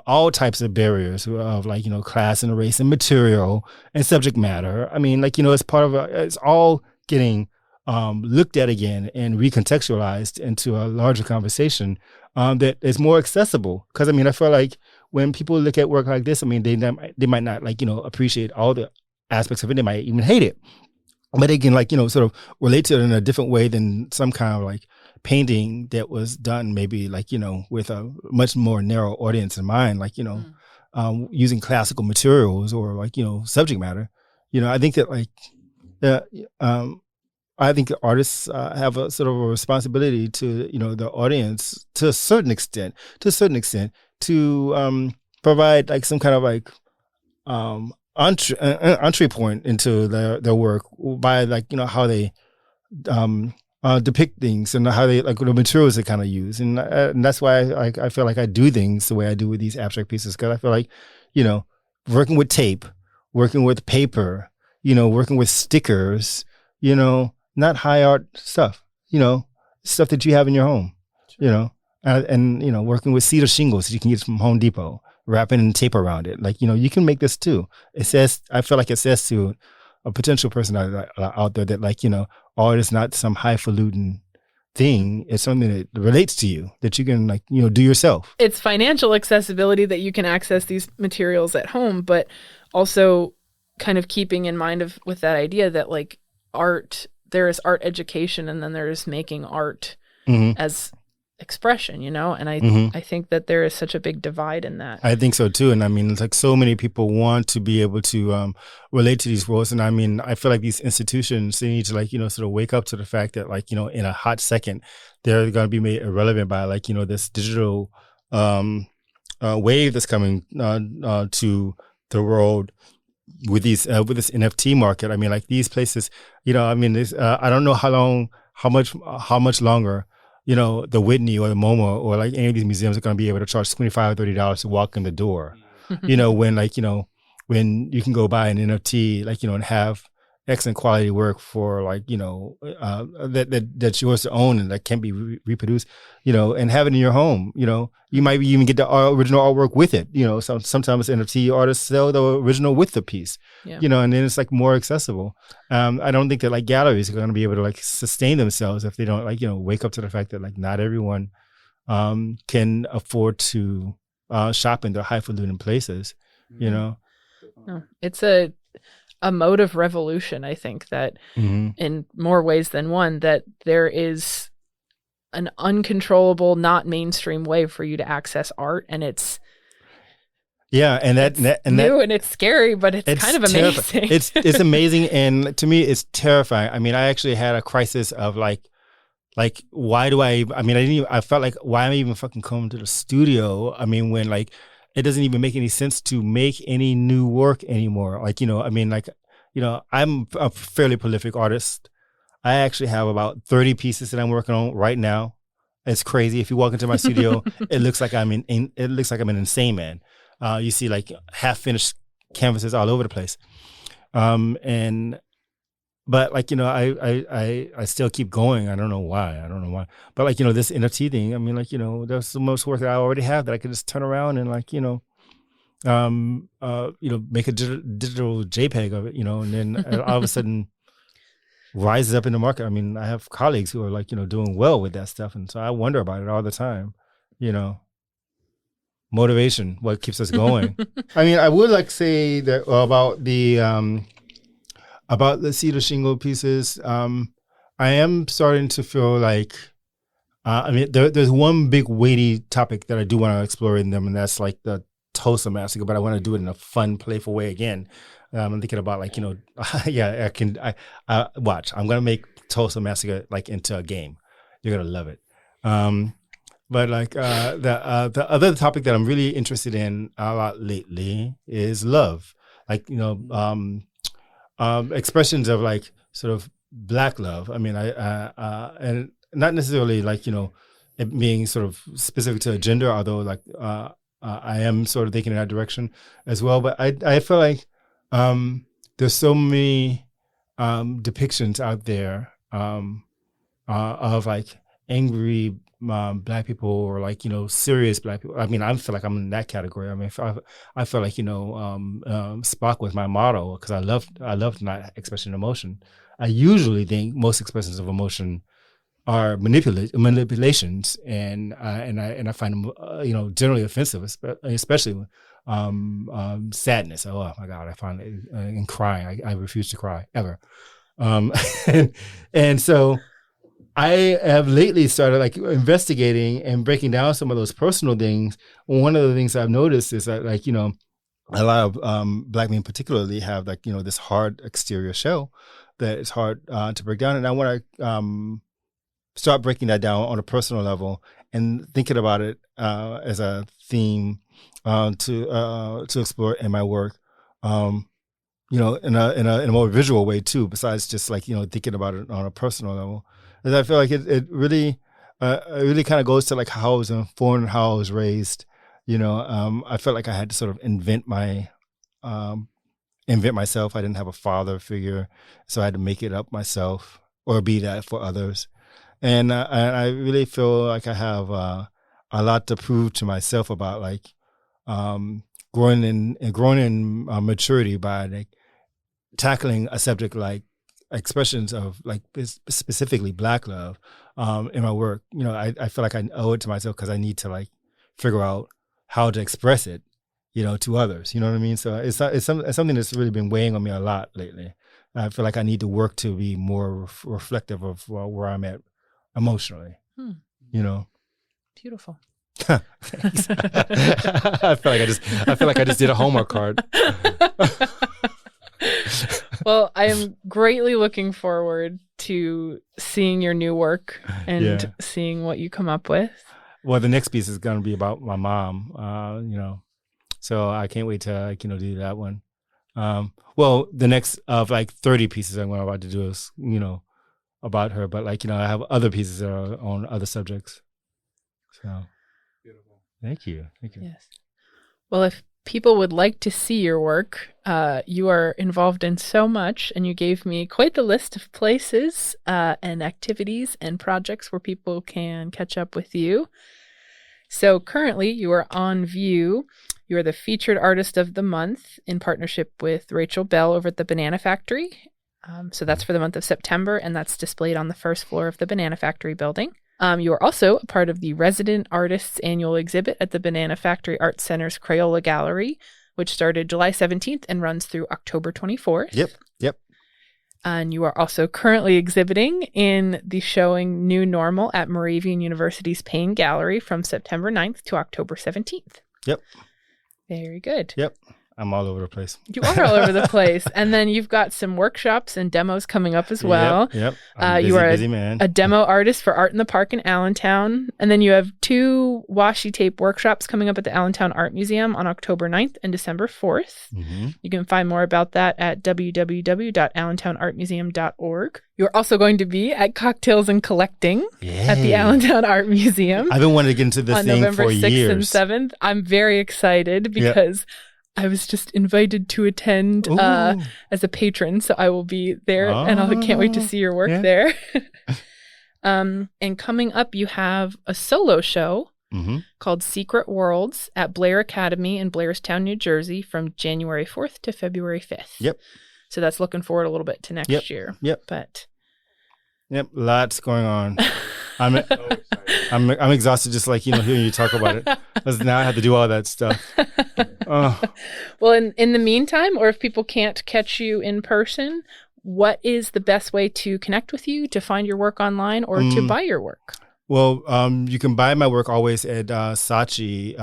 all types of barriers of like, class and race and material and subject matter. I mean, like, it's part of it's all getting looked at again and recontextualized into a larger conversation that is more accessible. Because I mean, I feel like when people look at work like this, I mean, they might not like, appreciate all the aspects of it. They might even hate it, but they can like, sort of relate to it in a different way than some kind of like painting that was done maybe like, with a much more narrow audience in mind, like, using classical materials or like, subject matter. I think that like, I think artists have a sort of a responsibility to, the audience to a certain extent, to provide like some kind of like entry point into their work by like, how they depict things and how they like the materials they kind of use. And that's why I feel like I do things the way I do with these abstract pieces. Cause I feel like, working with tape, working with paper, working with stickers, not high art stuff, stuff that you have in your home, and working with cedar shingles that you can get from Home Depot, wrapping tape around it. Like, you can make this too. I feel like it says to a potential person out there that like, art is not some highfalutin thing. It's something that relates to you that you can like, do yourself. It's financial accessibility that you can access these materials at home, but also kind of keeping in mind with that idea that like art, there is art education and then there is making art as expression, and I think that there is such a big divide in that. I think so too. And I mean, it's like so many people want to be able to relate to these worlds. And I mean, I feel like these institutions, they need to like, sort of wake up to the fact that like, in a hot second, they're going to be made irrelevant by like, this digital wave that's coming to the world with this NFT market. I mean, like these places, I mean, I don't know how much longer, the Whitney or the MoMA or like any of these museums are going to be able to charge $25 or $30 to walk in the door. When like, when you can go buy an NFT, like, and have excellent quality work for like, that's yours to own and that can't be reproduced, and have it in your home, you might even get the original artwork with it, so sometimes NFT artists sell the original with the piece, and then it's like more accessible. I don't think that like galleries are going to be able to like sustain themselves if they don't like, wake up to the fact that like not everyone can afford to shop in their highfalutin places, No, it's a mode of revolution, I think, that in more ways than one, that there is an uncontrollable, not mainstream way for you to access art, and it's and it's scary, but it's kind of amazing. It's amazing, and to me, it's terrifying. I mean, I actually had a crisis of like why do I mean, I felt like why am I even fucking coming to the studio? I mean, when like it doesn't even make any sense to make any new work anymore. Like, I mean, like, I'm a fairly prolific artist. I actually have about 30 pieces that I'm working on right now. It's crazy. If you walk into my studio, it looks like I'm an insane man. You see like half finished canvases all over the place. But like, I still keep going. I don't know why. But like, this NFT thing, I mean, like, there's the most work that I already have that I could just turn around and like, make a digital JPEG of it, and then all of a sudden rises up in the market. I mean, I have colleagues who are like, doing well with that stuff. And so I wonder about it all the time, motivation, what keeps us going. I mean, I would like to say that about the cedar shingle pieces, I am starting to feel like, there's one big weighty topic that I do want to explore in them, and that's like the Tulsa Massacre, but I want to do it in a fun, playful way again. I'm thinking about like, watch, I'm going to make Tulsa Massacre like into a game. You're going to love it. But like the other topic that I'm really interested in a lot lately is love. Like, expressions of like sort of Black love. I mean, and not necessarily like, it being sort of specific to a gender, although like I am sort of thinking in that direction as well. But I feel like there's so many depictions out there of like angry Black people or like, serious Black people. I mean, I feel like I'm in that category. I mean, I feel like, Spock was my motto because I love not expressing emotion. I usually think most expressions of emotion are manipulations, and I find them, generally offensive, especially sadness. Oh my God, I find it, and crying. I refuse to cry ever. And so I have lately started like investigating and breaking down some of those personal things. One of the things I've noticed is that a lot of Black men particularly have this hard exterior shell that is hard to break down. And I want to start breaking that down on a personal level and thinking about it as a theme to explore in my work. In a more visual way too, besides just thinking about it on a personal level. And I feel like it really kind of goes to like how I was informed, how I was raised. I felt like I had to sort of invent myself. I didn't have a father figure, so I had to make it up myself or be that for others. And I really feel like I have a lot to prove to myself about growing in maturity by tackling a subject like expressions of specifically Black love in my work. I feel like I owe it to myself because I need to figure out how to express it, to others. You know what I mean? So it's something that's really been weighing on me a lot lately. I feel like I need to work to be more reflective of where I'm at emotionally. Beautiful. Thanks. I feel like I just did a homework card. Well, I am greatly looking forward to seeing your new work and seeing what you come up with. Well, the next piece is going to be about my mom, so I can't wait to, do that one. Well, the next of 30 pieces I'm about to do is, about her, but I have other pieces that are on other subjects. So beautiful. Thank you. Yes. Well, if people would like to see your work, you are involved in so much, and you gave me quite the list of places and activities and projects where people can catch up with you. So currently you are on View. You are the featured artist of the month in partnership with Rachel Bell over at the Banana Factory. So that's for the month of September, and that's displayed on the first floor of the Banana Factory building. You are also a part of the Resident Artists Annual Exhibit at the Banana Factory Art Center's Crayola Gallery, which started July 17th and runs through October 24th. Yep. And you are also currently exhibiting in the showing New Normal at Moravian University's Payne Gallery from September 9th to October 17th. Yep. Very good. Yep. I'm all over the place. You are all over the place. And then you've got some workshops and demos coming up as well. Yep. You are busy man. A demo artist for Art in the Park in Allentown. And then you have 2 washi tape workshops coming up at the Allentown Art Museum on October 9th and December 4th. Mm-hmm. You can find more about that at www.allentownartmuseum.org. You're also going to be at Cocktails and Collecting at the Allentown Art Museum. I've been wanting to get into this thing November for 6th years. and 7th. I'm very excited because I was just invited to attend as a patron, so I will be there, and I can't wait to see your work there. And coming up, you have a solo show called Secret Worlds at Blair Academy in Blairstown, New Jersey from January 4th to February 5th. Yep. So that's looking forward a little bit to next year. Yep. But lots going on. I'm exhausted just hearing you talk about it. Because now I have to do all that stuff. Well, in the meantime, or if people can't catch you in person, what is the best way to connect with you, to find your work online, or to buy your work? Well, you can buy my work always at saatchi.com.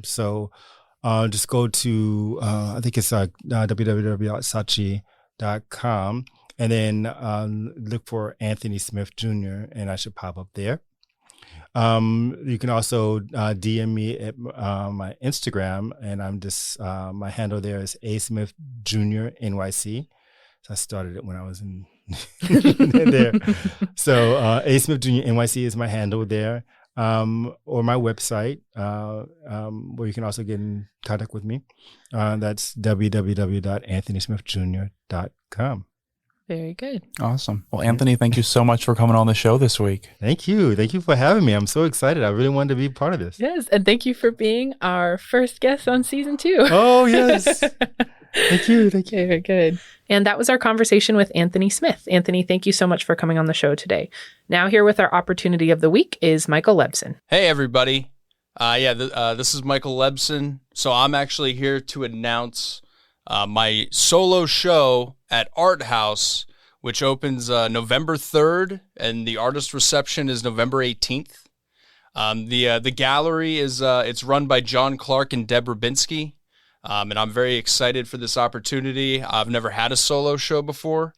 So just go to, I think it's www.saatchi.com. And then look for Anthony Smith Jr., and I should pop up there. You can also DM me at my Instagram, and I'm just my handle there is A Smith Jr. NYC. So I started it when I was in there. So A Smith Jr. NYC is my handle there, or my website, where you can also get in contact with me. That's www.anthonysmithjr.com. Very good. Awesome. Well, Anthony, thank you so much for coming on the show this week. Thank you. Thank you for having me. I'm so excited. I really wanted to be part of this. Yes. And thank you for being our first guest on season 2. Oh, yes. Thank you. Thank you. Very good. And that was our conversation with Anthony Smith. Anthony, thank you so much for coming on the show today. Now here with our opportunity of the week is Michael Lebson. Hey, everybody. This is Michael Lebson. So I'm actually here to announce my solo show at Art House, which opens November 3rd, and the artist reception is November 18th. The gallery is it's run by John Clark and Deb Rubinski, and I'm very excited for this opportunity. I've never had a solo show before.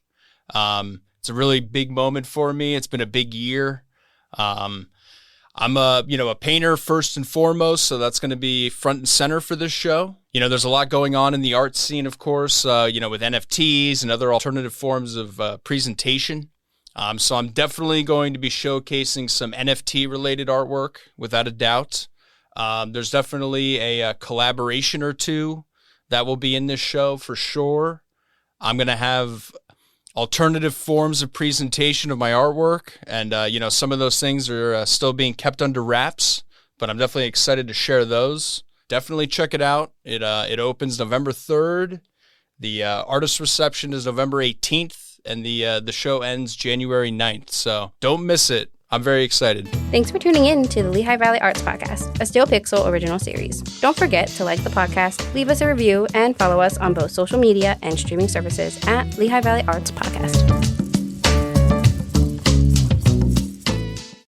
It's a really big moment for me. It's been a big year. I'm a painter first and foremost, so that's going to be front and center for this show. There's a lot going on in the art scene, of course, with NFTs and other alternative forms of presentation. So I'm definitely going to be showcasing some NFT-related artwork, without a doubt. There's definitely a collaboration or two that will be in this show for sure. I'm going to have alternative forms of presentation of my artwork, and some of those things are still being kept under wraps, but I'm definitely excited to share those. Definitely check it out. It opens November 3rd. The artist reception is November 18th, and the show ends January 9th. So don't miss it. I'm very excited. Thanks for tuning in to the Lehigh Valley Arts Podcast, a Steel Pixel original series. Don't forget to like the podcast, leave us a review, and follow us on both social media and streaming services at Lehigh Valley Arts Podcast.